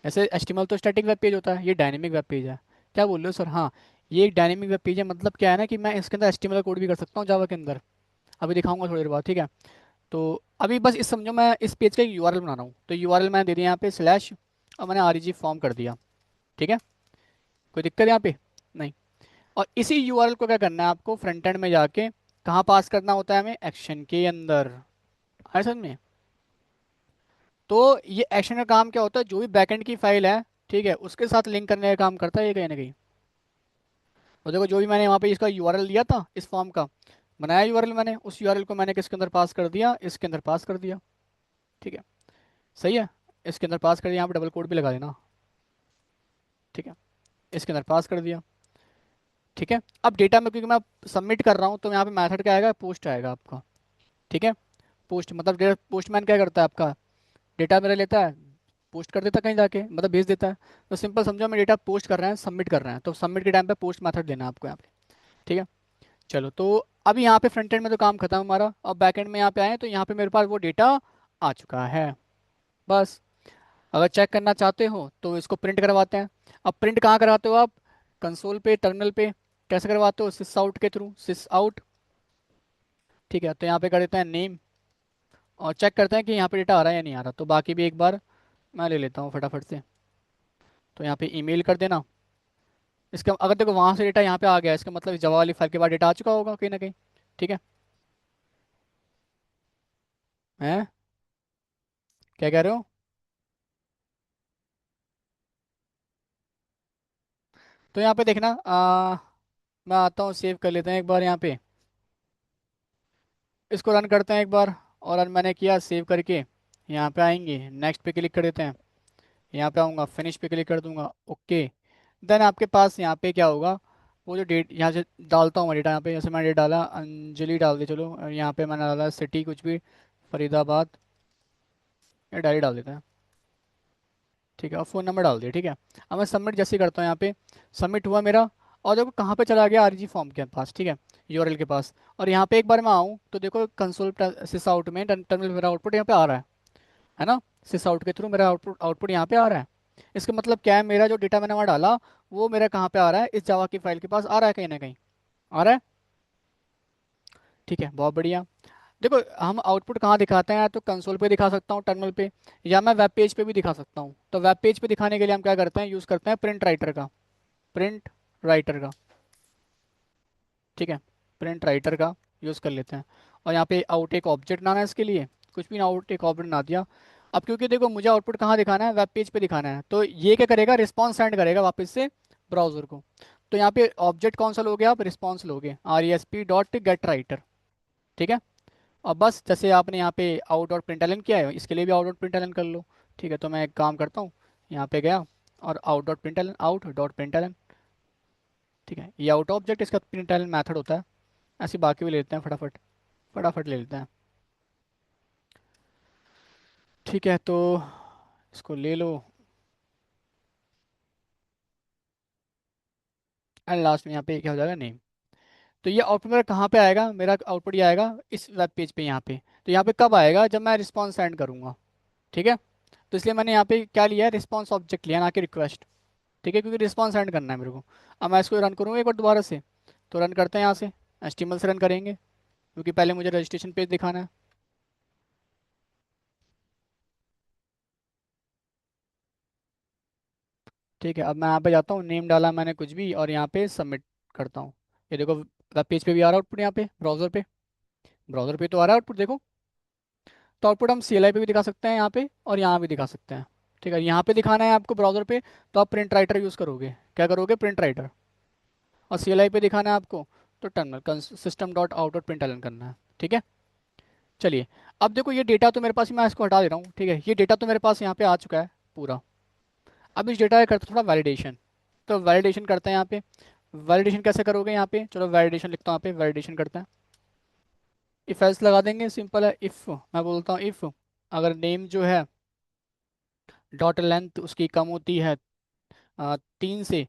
ऐसे HTML तो स्टैटिक वेब पेज होता है, ये डायनेमिक वेब पेज है। क्या बोल रहे हो सर, हाँ ये एक डायनेमिक वेब पेज है, मतलब क्या है ना कि मैं इसके अंदर HTML कोड भी कर सकता हूँ जावा के अंदर, अभी दिखाऊंगा थोड़ी देर बाद, ठीक है। तो अभी बस इस समझो, मैं इस पेज का एक URL बना रहा हूँ, तो URL मैंने दे दिया यहाँ पे स्लैश, और मैंने REG फॉर्म कर दिया। ठीक है, कोई दिक्कत यहाँ पे नहीं। और इसी URL को क्या करना है आपको, फ्रंट एंड में जाके कहाँ पास करना होता है हमें, एक्शन के अंदर। है समझ में। तो ये एक्शन का काम क्या होता है, जो भी बैकएंड की फाइल है, ठीक है, उसके साथ लिंक करने का काम करता है ये कहीं ना कहीं। और देखो जो भी मैंने वहाँ पे इसका URL दिया था, इस फॉर्म का बनाया URL मैंने, उस URL को मैंने किसके अंदर पास कर दिया, इसके अंदर पास कर दिया। ठीक है, सही है, इसके अंदर पास कर दिया, यहाँ पे डबल कोड भी लगा देना। ठीक है, इसके अंदर पास कर दिया। ठीक है। अब डेटा में क्योंकि मैं सबमिट कर रहा हूँ तो यहाँ पे मेथड क्या आएगा, पोस्ट आएगा आपका। ठीक है। पोस्ट मतलब डेटा पोस्टमैन क्या करता है आपका, डेटा मेरा लेता है, पोस्ट कर देता है कहीं जाके, मतलब भेज देता है। तो सिंपल समझो, मैं डेटा पोस्ट कर रहे हैं, सबमिट कर रहे हैं, तो सबमिट के टाइम पे पोस्ट मेथड देना है आपको यहाँ पे। ठीक है। चलो, तो अभी यहाँ पे फ्रंट एंड में तो काम खत्म हमारा, अब बैक एंड में यहाँ पे आए तो यहाँ पे मेरे पास वो डेटा आ चुका है। बस, अगर चेक करना चाहते हो तो इसको प्रिंट करवाते हैं। अब प्रिंट कहाँ करवाते हो आप, कंसोल पे, टर्मिनल पे। कैसे करवाते हो, सिस आउट के थ्रू, सिस आउट। ठीक है, तो यहाँ पे कर देते हैं नेम, और चेक करते हैं कि यहाँ पे डेटा आ रहा है या नहीं आ रहा। तो बाकी भी एक बार मैं ले लेता हूँ फटाफट से। तो यहाँ पे ईमेल कर देना। इसका अगर देखो वहाँ से डेटा यहाँ पे आ गया, इसका मतलब इस जावा वाली फाइल के बाद डेटा आ चुका होगा कहीं ना कहीं। ठीक है। हैं, क्या कह रहे हो। तो यहाँ पे देखना, मैं आता हूँ, सेव कर लेते हैं एक बार यहाँ पे, इसको रन करते हैं एक बार। और रन मैंने किया, सेव करके यहाँ पे आएंगे, नेक्स्ट पे क्लिक कर देते हैं। यहाँ पे आऊँगा, फिनिश पे क्लिक कर दूंगा, ओके। देन आपके पास यहाँ पे क्या होगा, वो जो डेट यहाँ से डालता हूँ मैं डेटा, यहाँ पे जैसे मैंने डेट डाला, अंजलि डाल दी, चलो और यहाँ पे मैंने डाला सिटी कुछ भी, फरीदाबाद, या डायरी डाल देता है। ठीक है, और फ़ोन नंबर डाल दिया। ठीक है। अब मैं सबमिट जैसे ही करता हूँ यहाँ पे, सबमिट हुआ मेरा। और देखो कहाँ पे चला गया, आरजी फॉर्म के पास। ठीक है, यूआरएल के पास। और यहाँ पे एक बार मैं आऊँ तो देखो कंसोल सिस आउट में टर्मिनल मेरा आउटपुट यहाँ पे आ रहा है ना। सिस आउट के थ्रू मेरा आउटपुट आउटपुट यहाँ पे आ रहा है। इसका मतलब क्या है, मेरा जो डेटा मैंने वहाँ डाला, वो मेरा कहाँ पे आ रहा है, इस जावा की फाइल के पास आ रहा है, कहीं ना कहीं आ रहा है। ठीक है, बहुत बढ़िया। देखो हम आउटपुट कहाँ दिखाते हैं, तो कंसोल पे दिखा सकता हूँ, टर्मिनल पे, या मैं वेब पेज पे भी दिखा सकता हूँ। तो वेब पेज पे दिखाने के लिए हम क्या करते हैं, यूज़ करते हैं प्रिंट राइटर का। प्रिंट राइटर का। ठीक है, प्रिंट राइटर का यूज़ कर लेते हैं। और यहाँ पे आउट एक ऑब्जेक्ट बनाना है इसके लिए, कुछ भी आउट एक ऑब्जेक्ट बना दिया। अब क्योंकि देखो मुझे आउटपुट कहाँ दिखाना है, वेब पेज पे दिखाना है, तो ये क्या करेगा, रिस्पॉन्स सेंड करेगा वापस से ब्राउजर को। तो यहाँ पे ऑब्जेक्ट कौन सा लोगे आप, रिस्पॉन्स लोगे, are E S P dot get writer. ठीक है। और बस जैसे आपने यहाँ पे आउट डॉट प्रिंटलन किया है, इसके लिए भी आउट डॉट प्रिंटलन कर लो। ठीक है, तो मैं एक काम करता हूँ, यहाँ पे गया और आउट डॉट प्रिंटलन। ठीक है, ये आउट ऑब्जेक्ट इसका प्रिंटलन मैथड होता है। ऐसे बाकी भी ले लेते हैं फटाफट, फटाफट ले लेते हैं। ठीक है, तो इसको ले लो, एंड लास्ट में यहाँ पे क्या हो जाएगा, नेम। तो ये आउटपुट मेरा कहाँ पे आएगा, मेरा आउटपुट ये आएगा इस वेब पेज पे यहाँ पे। तो यहाँ पे कब आएगा, जब मैं रिस्पॉन्स सेंड करूँगा। ठीक है। तो इसलिए मैंने यहाँ पे क्या लिया है, रिस्पॉन्स ऑब्जेक्ट लिया, ना कि रिक्वेस्ट। ठीक है, क्योंकि रिस्पॉन्स सेंड करना है मेरे को। अब मैं इसको रन करूँगा एक बार दोबारा से। तो रन करते हैं यहाँ से, HTML से रन करेंगे, क्योंकि पहले मुझे रजिस्ट्रेशन पेज दिखाना है। ठीक है, अब मैं यहाँ पे जाता हूँ, नेम डाला मैंने कुछ भी, और यहाँ पे सबमिट करता हूँ। ये देखो वेब पेज पे भी आ रहा है आउटपुट, यहाँ पे ब्राउजर पे, ब्राउजर पे तो आ रहा है आउटपुट देखो। तो आउटपुट हम CLI पे भी दिखा सकते हैं यहाँ पे, और यहाँ भी दिखा सकते हैं। ठीक है, यहाँ पे दिखाना है आपको ब्राउजर पे, तो आप प्रिंट राइटर यूज़ करोगे, क्या करोगे, प्रिंट राइटर। और CLI पे दिखाना है आपको, तो terminal system dot out dot print करना है। ठीक है। चलिए, अब देखो ये डेटा तो मेरे पास, मैं इसको हटा दे रहा हूँ। ठीक है, ये डेटा तो मेरे पास यहाँ पे आ चुका है पूरा। अब इस डेटा का करते हैं थोड़ा वैलिडेशन। तो वैलिडेशन करते हैं यहाँ पे। वैलिडेशन कैसे करोगे, यहाँ पे चलो वैलिडेशन लिखता हूँ, यहाँ पे वैलिडेशन करते हैं। इफ एल्स लगा देंगे, सिंपल है। इफ मैं बोलता हूँ, इफ अगर नेम जो है डॉट लेंथ उसकी कम होती है 3 से,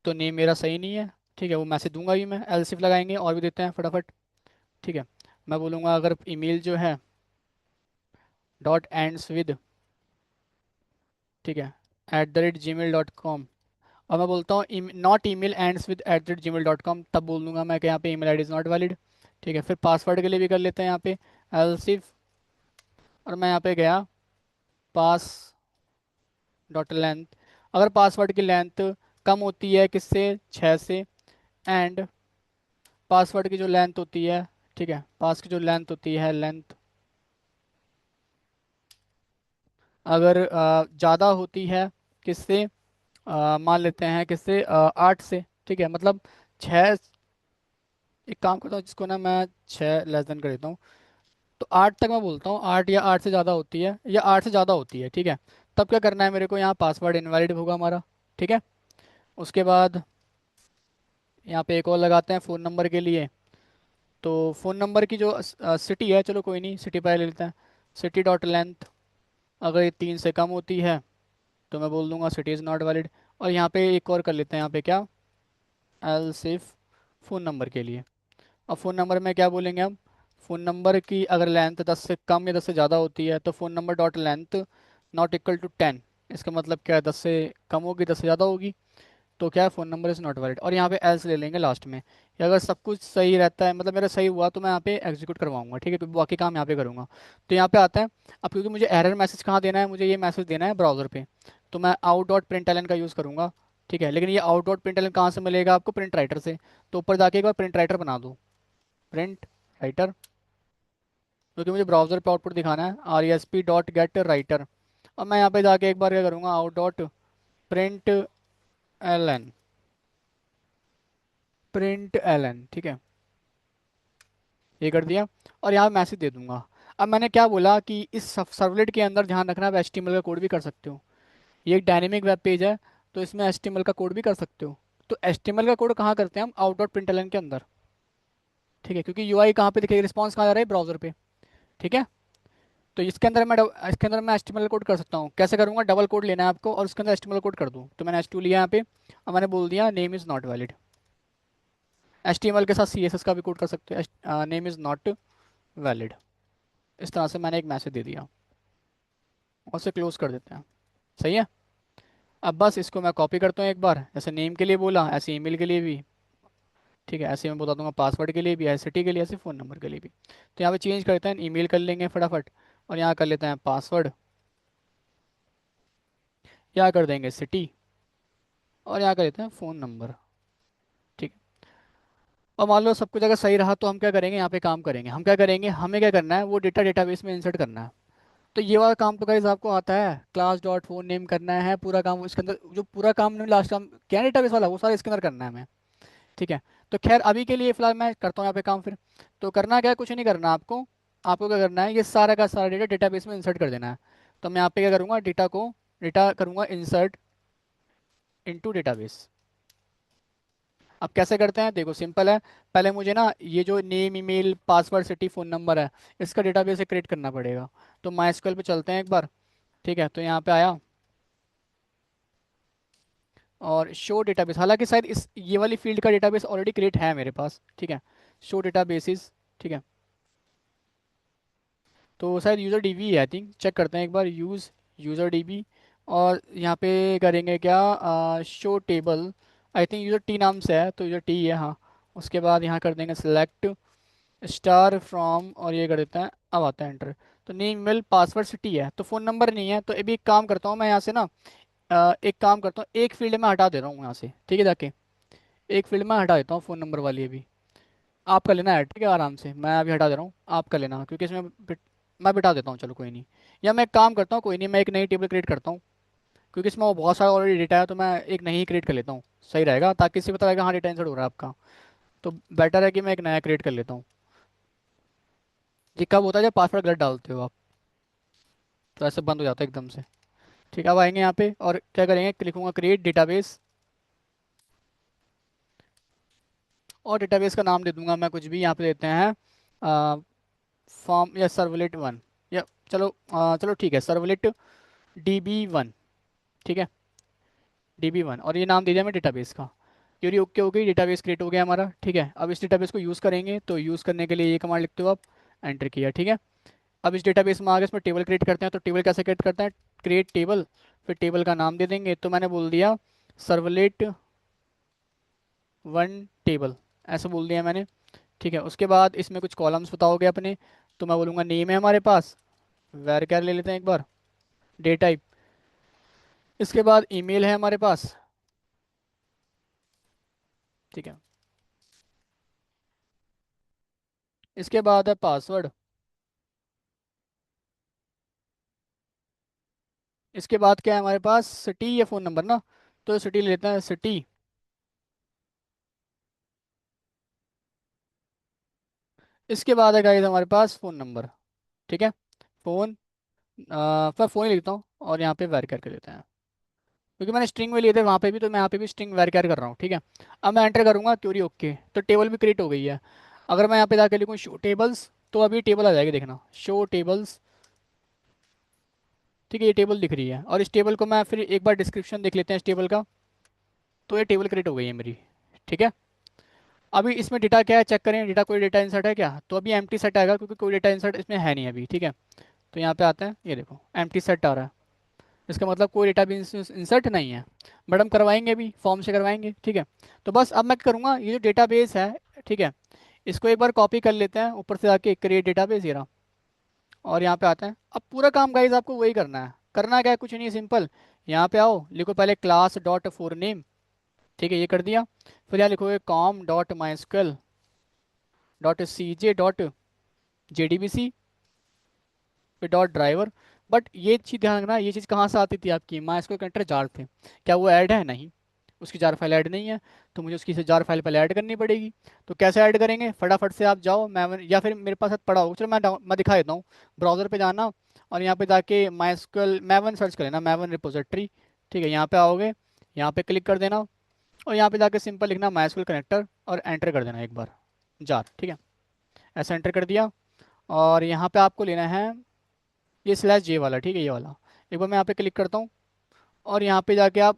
तो नेम मेरा सही नहीं है। ठीक है, वो मैसेज दूंगा ही मैं। एल्स इफ लगाएंगे, और भी देते हैं फटाफट। ठीक है, मैं बोलूँगा अगर ईमेल जो है डॉट एंड्स विद, ठीक है, @gmail.com। और मैं बोलता हूँ not email ends with @gmail.com, तब बोल दूंगा मैं कि यहाँ पे email ID is not valid. ठीक है, फिर पासवर्ड के लिए भी कर लेते हैं यहाँ पे एल्सिफ। और मैं यहाँ पे गया, पास डॉट लेंथ, अगर पासवर्ड की लेंथ कम होती है किससे, 6 से, एंड पासवर्ड की जो लेंथ होती है, ठीक है, पास की जो लेंथ होती है, लेंथ अगर ज़्यादा होती है किससे, मान लेते हैं किससे, 8 से। ठीक है, मतलब 6, एक काम करता हूँ जिसको ना मैं 6 लेस देन कर देता हूँ। तो 8 तक मैं बोलता हूँ, 8 या 8 से ज़्यादा होती है, या 8 से ज़्यादा होती है। ठीक है, तब क्या करना है मेरे को, यहाँ पासवर्ड इनवैलिड होगा हमारा। ठीक है, उसके बाद यहाँ पे एक और लगाते हैं फ़ोन नंबर के लिए। तो फ़ोन नंबर की जो सिटी है, चलो कोई नहीं, सिटी पहले ले लेते हैं। सिटी डॉट लेंथ, अगर ये 3 से कम होती है तो मैं बोल दूंगा सिटी इज़ नॉट वैलिड। और यहाँ पे एक और कर लेते हैं, यहाँ पे क्या, एल सिर्फ फ़ोन नंबर के लिए। अब फ़ोन नंबर में क्या बोलेंगे हम, फ़ोन नंबर की अगर लेंथ 10 से कम या 10 से ज़्यादा होती है तो phone number dot length not equal to 10। इसका मतलब क्या है, 10 से कम होगी, 10 से ज़्यादा होगी, तो क्या है, phone number is not valid. और यहाँ पे एल्स ले लेंगे लास्ट में। या अगर सब कुछ सही रहता है, मतलब मेरा सही हुआ, तो मैं यहाँ पे एग्जीक्यूट करवाऊंगा, ठीक है, क्योंकि बाकी काम यहाँ पे करूँगा। तो यहाँ पे आता है। अब क्योंकि मुझे एरर मैसेज कहाँ देना है, मुझे ये मैसेज देना है ब्राउज़र पे, तो मैं आउट डॉट प्रिंट का यूज़ करूँगा। ठीक है, लेकिन ये आउट डॉट प्रिंट कहाँ से मिलेगा आपको, प्रिंट राइटर से। तो ऊपर जाके एक बार प्रिंट राइटर बना दो, प्रिंट राइटर, क्योंकि मुझे ब्राउज़र पे आउटपुट दिखाना है, R E S P dot get writer. और मैं यहाँ पे जाके एक बार क्या करूँगा, out dot print L N, print L N, ठीक है, ये कर दिया। और यहाँ मैसेज दे दूंगा। अब मैंने क्या बोला कि इस सर्वलेट के अंदर ध्यान रखना, आप HTML का कोड भी कर सकते हो। ये एक डायनेमिक वेब पेज है, तो इसमें HTML का कोड भी कर सकते हो। तो HTML का कोड कहाँ करते हैं हम, आउट डॉट प्रिंटलन के अंदर। ठीक है, क्योंकि यूआई कहाँ पे दिखेगी, रिस्पॉन्स कहाँ जा रहा है, ब्राउजर पे। ठीक है, तो इसके अंदर मैं HTML कोड कर सकता हूँ। कैसे करूँगा, डबल कोड लेना है आपको और उसके अंदर HTML कोड कर दूँ। तो मैंने H2 लिया यहाँ पे, और मैंने बोल दिया name is not valid. HTML के साथ CSS का भी कोड कर सकते हैं, नेम इज़ नॉट वैलिड। इस तरह से मैंने एक मैसेज दे दिया और उसे क्लोज कर देते हैं। सही है। अब बस इसको मैं कॉपी करता हूँ एक बार, जैसे नेम के लिए बोला ऐसे ईमेल के लिए भी। ठीक है, ऐसे मैं बता दूंगा पासवर्ड के लिए भी, ऐसे सिटी के लिए, ऐसे फ़ोन नंबर के लिए भी। तो यहाँ पे चेंज करते हैं, ईमेल कर लेंगे फटाफट, और यहाँ कर लेते हैं पासवर्ड, यहाँ कर देंगे सिटी, और यहाँ कर लेते हैं फ़ोन नंबर। ठीक है। और मान लो सब कुछ अगर सही रहा तो हम क्या करेंगे, यहाँ पे काम करेंगे, हम क्या करेंगे, हमें क्या करना है, वो डेटा डेटाबेस में इंसर्ट करना है। तो ये वाला काम तो गाइस आपको आता है, क्लास डॉट फोन नेम करना है पूरा काम, इसके अंदर जो पूरा काम ने लास्ट काम क्या डेटाबेस वाला, वो सारा इसके अंदर करना है हमें। ठीक है। तो खैर अभी के लिए फिलहाल मैं करता हूँ यहाँ पे काम फिर। तो करना क्या है, कुछ नहीं करना आपको। आपको क्या करना है, ये सारा का सारा डेटा डेटाबेस में इंसर्ट कर देना है। तो मैं यहाँ पे क्या करूँगा, डेटा करूँगा इंसर्ट इनटू डेटाबेस। अब कैसे करते हैं, देखो सिंपल है। पहले मुझे ना ये जो name email password city phone number है, इसका डेटाबेस से क्रिएट करना पड़ेगा। तो माई पे चलते हैं एक बार। ठीक है, तो यहाँ पे आया और शो डेटाबेस, हालांकि शायद इस ये वाली फील्ड का डेटाबेस ऑलरेडी क्रिएट है मेरे पास। ठीक है, शो डेटाबेसिस। ठीक है, तो शायद यूज़र डीबी है, आई थिंक, चेक करते हैं एक बार, यूज़र डीबी। और यहाँ पे करेंगे क्या, show table, I think user T नाम से है, तो यूज़र टी है, हाँ। उसके बाद यहाँ कर देंगे सिलेक्ट स्टार फ्रॉम, और ये कर देते हैं, अब आता है एंटर। तो नेम ईमेल पासवर्ड सिटी है, तो फ़ोन नंबर नहीं है। तो अभी एक काम करता हूँ मैं यहाँ से ना, एक काम करता हूँ, एक फील्ड में हटा दे रहा हूँ यहाँ से, ठीक है, जाके एक फील्ड में हटा देता हूँ फ़ोन नंबर वाली अभी। आप कर लेना है, ठीक है, आराम से, मैं अभी हटा दे रहा हूँ, आप कर लेना, क्योंकि इसमें मैं बिठा देता हूँ, चलो कोई नहीं। या मैं एक काम करता हूँ, कोई नहीं, मैं एक नई टेबल क्रिएट करता हूँ, क्योंकि इसमें वो बहुत सारा ऑलरेडी डेटा है, तो मैं एक नई क्रिएट कर लेता हूँ। सही रहेगा, ताकि इसे पता लगेगा हाँ डेटा इंसर्ट हो रहा है आपका। तो बेटर है कि मैं एक नया क्रिएट कर लेता हूँ। ये कब होता है, जब पासवर्ड गलत डालते हो आप, तो ऐसे बंद हो जाता है एकदम से। ठीक है, अब आएंगे यहाँ पे और क्या करेंगे, लिखूंगा क्रिएट डेटाबेस, और डेटाबेस का नाम दे दूंगा मैं कुछ भी, यहाँ पे देते हैं फॉर्म या सर्वलेट वन, या चलो चलो ठीक है, सर्वलेट DB1। ठीक है, DB1, और ये नाम दे दिया मैं डेटाबेस का। क्योंकि ओके हो गई, डेटाबेस क्रिएट हो गया हमारा। ठीक है, अब इस डेटाबेस को यूज़ करेंगे, तो यूज़ करने के लिए ये कमांड लिखते हो आप, एंटर किया। ठीक है, अब इस डेटाबेस में आगे इसमें टेबल क्रिएट करते हैं। तो टेबल कैसे क्रिएट करते हैं, क्रिएट टेबल, फिर टेबल का नाम दे देंगे। तो मैंने बोल दिया सर्वलेट वन टेबल, ऐसा बोल दिया मैंने। ठीक है, उसके बाद इसमें कुछ कॉलम्स बताओगे अपने। तो मैं बोलूँगा नेम है हमारे पास, वेर कैर ले लेते हैं एक बार, डे टाइप। इसके बाद ईमेल है हमारे पास। ठीक है, इसके बाद है पासवर्ड। इसके बाद क्या है हमारे पास, सिटी या फ़ोन नंबर ना, तो सिटी ले लेते हैं, सिटी। इसके बाद है गाइस हमारे पास फ़ोन नंबर। ठीक है, फ़ोन, मैं फ़ोन ही लिखता हूँ और यहाँ पे वेर करके देते हैं, क्योंकि मैंने स्ट्रिंग में लिए थे वहाँ पे भी, तो मैं यहाँ पे भी स्ट्रिंग वेर कर रहा हूँ, ठीक है। अब मैं एंटर करूँगा क्यूरी, ओके, तो टेबल भी क्रिएट हो गई है। अगर मैं यहाँ पे जाके लिखूँ शो टेबल्स, तो अभी टेबल आ जाएगी, देखना, शो टेबल्स, ठीक है, ये टेबल दिख रही है। और इस टेबल को मैं फिर एक बार डिस्क्रिप्शन देख लेते हैं इस टेबल का, तो ये टेबल क्रिएट हो गई है मेरी, ठीक है। अभी इसमें डेटा क्या है, चेक करें, डेटा कोई डेटा इंसर्ट है क्या, तो अभी एम्प्टी सेट आएगा, क्योंकि कोई डेटा इंसर्ट इसमें है नहीं अभी, ठीक है। तो यहाँ पे आते हैं, ये देखो एम्प्टी सेट आ रहा है, इसका मतलब कोई डेटा भी इंसर्ट नहीं है। बट हम करवाएंगे भी, फॉर्म से करवाएंगे, ठीक है। तो बस अब मैं करूँगा, ये जो डेटाबेस है, ठीक है, इसको एक बार कॉपी कर लेते हैं ऊपर से आके, क्रिएट डेटाबेस ये रहा। और यहाँ पे आते हैं, अब पूरा काम गाइज आपको वही करना है। करना क्या है, कुछ नहीं, सिंपल। यहाँ पे आओ, लिखो पहले क्लास डॉट फोर नेम, ठीक है, ये कर दिया। फिर यहाँ लिखोगे com dot my SQL dot C J dot J D B C फिर डॉट ड्राइवर। बट ये चीज़ ध्यान रखना, ये चीज़ कहाँ से आती थी आपकी, माई एसक्यूएल कनेक्टर जार थे, क्या वो ऐड है, नहीं, उसकी जार फाइल ऐड नहीं है। तो मुझे उसकी जार फाइल पहले ऐड करनी पड़ेगी। तो कैसे ऐड करेंगे, फटाफट से आप जाओ मैवन, या फिर मेरे पास पड़ा होगा, चलो मैं दिखा देता हूँ। ब्राउजर पे जाना, और यहाँ पे जाके माई एसक्यूएल मैवन सर्च कर लेना, मैवन रिपोजिटरी, ठीक है। यहाँ पे आओगे, यहाँ पे क्लिक कर देना, और यहाँ पे जाके सिंपल लिखना माई एसक्यूएल कनेक्टर, और एंटर कर देना एक बार जार, ठीक है। ऐसा एंटर कर दिया। और यहाँ पे आपको लेना है ये स्लैश जे वाला, ठीक है, ये वाला। एक बार मैं यहाँ पे क्लिक करता हूँ, और यहाँ पे जाके आप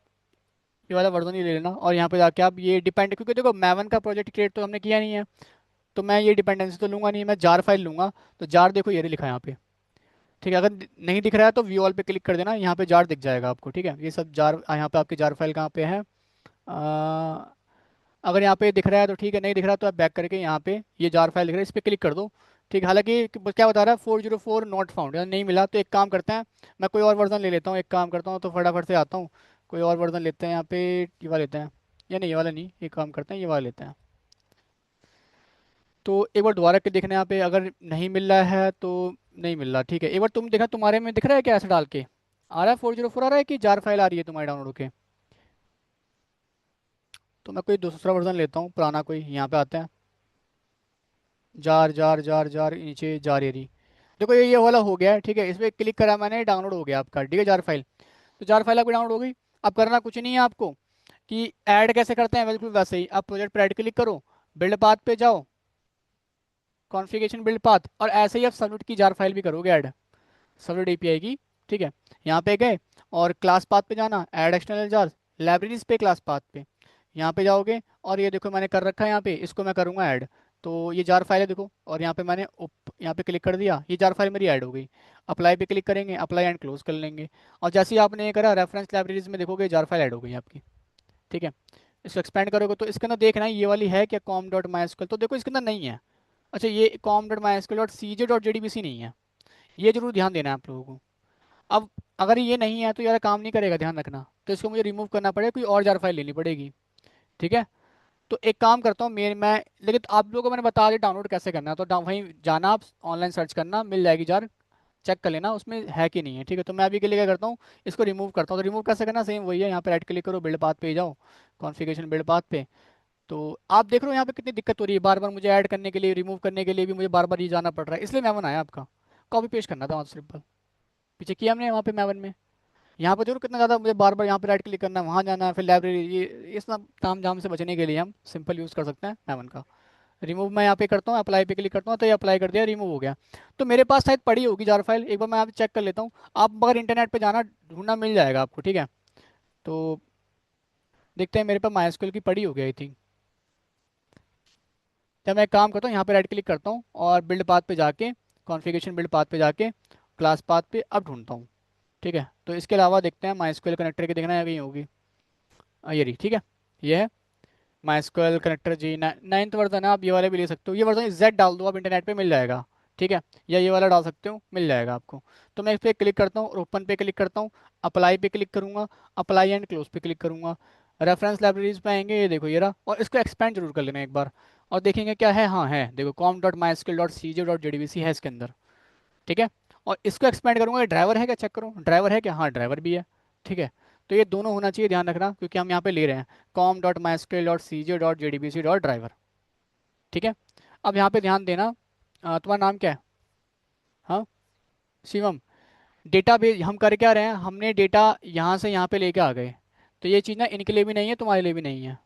ये वाला वर्जन ही ले लेना, और यहाँ पे जाके आप ये डिपेंड, क्योंकि देखो मैवन का प्रोजेक्ट क्रिएट तो हमने किया नहीं है, तो मैं ये डिपेंडेंसी तो लूंगा नहीं, मैं जार फाइल लूंगा। तो जार देखो ये लिखा है यहाँ पे, ठीक है। अगर नहीं दिख रहा है तो व्यू ऑल पे क्लिक कर देना, यहाँ पे जार दिख जाएगा आपको, ठीक है। ये सब जार, यहाँ पे आपकी जार फाइल कहाँ पे है, अगर यहाँ पे दिख रहा है तो ठीक है, नहीं दिख रहा तो आप बैक करके यहाँ पे ये जार फाइल दिख रहा है, इस पर क्लिक कर दो, ठीक है। हालांकि क्या बता रहा है, 404 नॉट फाउंड, यानी नहीं मिला। तो एक काम करते हैं, मैं कोई और वर्जन ले लेता हूँ, एक काम करता हूँ, तो फटाफट से आता हूँ, कोई और वर्जन लेते हैं यहाँ पे, ये वाला लेते हैं, या नहीं ये वाला नहीं, एक काम करते हैं, ये वाला लेते हैं। तो एक बार दोबारा के देखना यहाँ पे, अगर नहीं मिल रहा है तो नहीं मिल रहा, ठीक है। एक बार तुम देखना, तुम्हारे में दिख रहा है क्या ऐसे डाल के, आ रहा है 404 आ रहा है, कि जार फाइल आ रही है तुम्हारी डाउनलोड होके। तो मैं कोई दूसरा वर्जन लेता हूँ, पुराना कोई, यहाँ पे आते हैं, जार जार जार जार नीचे जार एरी, देखो ये वाला हो गया है, ठीक है। इस पर क्लिक करा मैंने, डाउनलोड हो गया आपका, ठीक है, जार फाइल। तो जार फाइल आपकी डाउनलोड हो गई। अब करना कुछ नहीं है आपको, कि ऐड कैसे करते हैं, बिल्कुल वैसे ही, आप प्रोजेक्ट पर ऐड क्लिक करो, बिल्ड पाथ पे जाओ, कॉन्फ़िगरेशन बिल्ड पाथ, और ऐसे ही आप सबमिट की जार फाइल भी करोगे ऐड, सबमिट एपीआई की, ठीक है। यहाँ पे गए, और क्लास पाथ पे जाना, ऐड एक्सटर्नल जार, लाइब्रेरीज पे, क्लास पाथ पे, यहाँ पे जाओगे, और ये देखो मैंने कर रखा है यहाँ पे, इसको मैं करूँगा ऐड। तो ये जार फाइल है देखो, और यहाँ पे मैंने यहाँ पे क्लिक कर दिया, ये जार फाइल मेरी ऐड हो गई। अप्लाई पे क्लिक करेंगे, अप्लाई एंड क्लोज कर लेंगे। और जैसे ही आपने ये करा, रेफरेंस लाइब्रेरीज में देखोगे जार फाइल ऐड हो गई आपकी, ठीक है। इसको एक्सपेंड करोगे तो इसके अंदर देखना है ये वाली है क्या, कॉम डॉट माई एसक्यूएल, तो देखो इसके अंदर नहीं है। अच्छा, ये com dot my SQL dot C J dot J D B C नहीं है, ये जरूर ध्यान देना है आप लोगों को। अब अगर ये नहीं है तो यार काम नहीं करेगा, ध्यान रखना। तो इसको मुझे रिमूव करना पड़ेगा, कोई और जार फाइल लेनी पड़ेगी, ठीक है। तो एक काम करता हूँ, मेरे मैं, लेकिन आप लोगों को मैंने बता दिया डाउनलोड कैसे करना है, तो वहीं जाना, आप ऑनलाइन सर्च करना, मिल जाएगी जार, चेक कर लेना उसमें है कि नहीं है, ठीक है। तो मैं अभी के लिए क्या करता हूँ, इसको रिमूव करता हूँ। तो रिमूव कैसे करना, सेम वही है, यहाँ पे राइट क्लिक करो, बिल्ड पाथ पे जाओ, कॉन्फ़िगरेशन बिल्ड पाथ पे। तो आप देख रहे हो यहाँ पे कितनी दिक्कत हो रही है, बार बार मुझे ऐड करने के लिए, रिमूव करने के लिए भी मुझे बार बार ये जाना पड़ रहा है, इसलिए मैं बनाया आपका, कॉपी पेस्ट करना था वहाँ सिंपल, पीछे किया हमने वहाँ पे मैवन में। यहाँ पर देखो कितना ज़्यादा मुझे बार बार यहाँ पे राइट क्लिक करना है, वहाँ जाना है, फिर लाइब्रेरी, ये इस ना ताम झाम से बचने के लिए हम सिंपल यूज़ कर सकते हैं मैवन का। रिमूव मैं यहाँ पे करता हूँ, अप्लाई पे क्लिक करता हूँ, तो ये अप्लाई कर दिया, रिमूव हो गया। तो मेरे पास शायद पड़ी होगी जार फाइल, एक बार मैं यहाँ पे चेक कर लेता हूँ। आप अगर इंटरनेट पे जाना, ढूंढना मिल जाएगा आपको, ठीक है। तो देखते हैं, मेरे पास माई की पड़ी होगी आई थिंक। जब मैं एक काम करता हूँ, यहाँ पे राइट क्लिक करता हूँ, और बिल्ड पाथ पे जाके, कॉन्फ़िगरेशन बिल्ड पाथ पे जाके, क्लास पाथ पे अब ढूंढता हूँ, ठीक है। तो इसके अलावा देखते हैं, माई कनेक्टर की देखना है कहीं होगी, ये रही, ठीक है, ये है माई स्क्वेल कनेक्टर जी, नाइन्थ वर्जन है, आप ये वाले भी ले सकते हो, ये वर्जन जेड डाल दो, आप इंटरनेट पे मिल जाएगा, ठीक है। या ये वाला डाल सकते हो, मिल जाएगा आपको। तो मैं इस पर क्लिक करता हूँ, और ओपन पे क्लिक करता हूँ, अप्लाई पे क्लिक करूँगा, अप्लाई एंड क्लोज पे क्लिक करूँगा, रेफरेंस लाइब्रेरीज पे आएंगे, ये देखो ये रहा, और इसको एक्सपेंड जरूर कर लेना एक बार, और देखेंगे क्या है, हाँ है, देखो com dot my skill dot C J dot J D B C है इसके अंदर, ठीक है। और इसको एक्सपेंड करूंगा, ड्राइवर है क्या चेक करो, ड्राइवर है क्या, हाँ ड्राइवर भी है, ठीक है। तो ये दोनों होना चाहिए, ध्यान रखना, क्योंकि हम यहाँ पे ले रहे हैं com dot my sequel dot C J dot J D B C dot driver, ठीक है। अब यहाँ पे ध्यान देना, तुम्हारा नाम क्या है, हाँ, शिवम। डेटा बेस हम कर क्या रहे हैं, हमने डेटा यहाँ से यहाँ पे लेके आ गए, तो ये चीज़ ना इनके लिए भी नहीं है, तुम्हारे लिए भी नहीं है।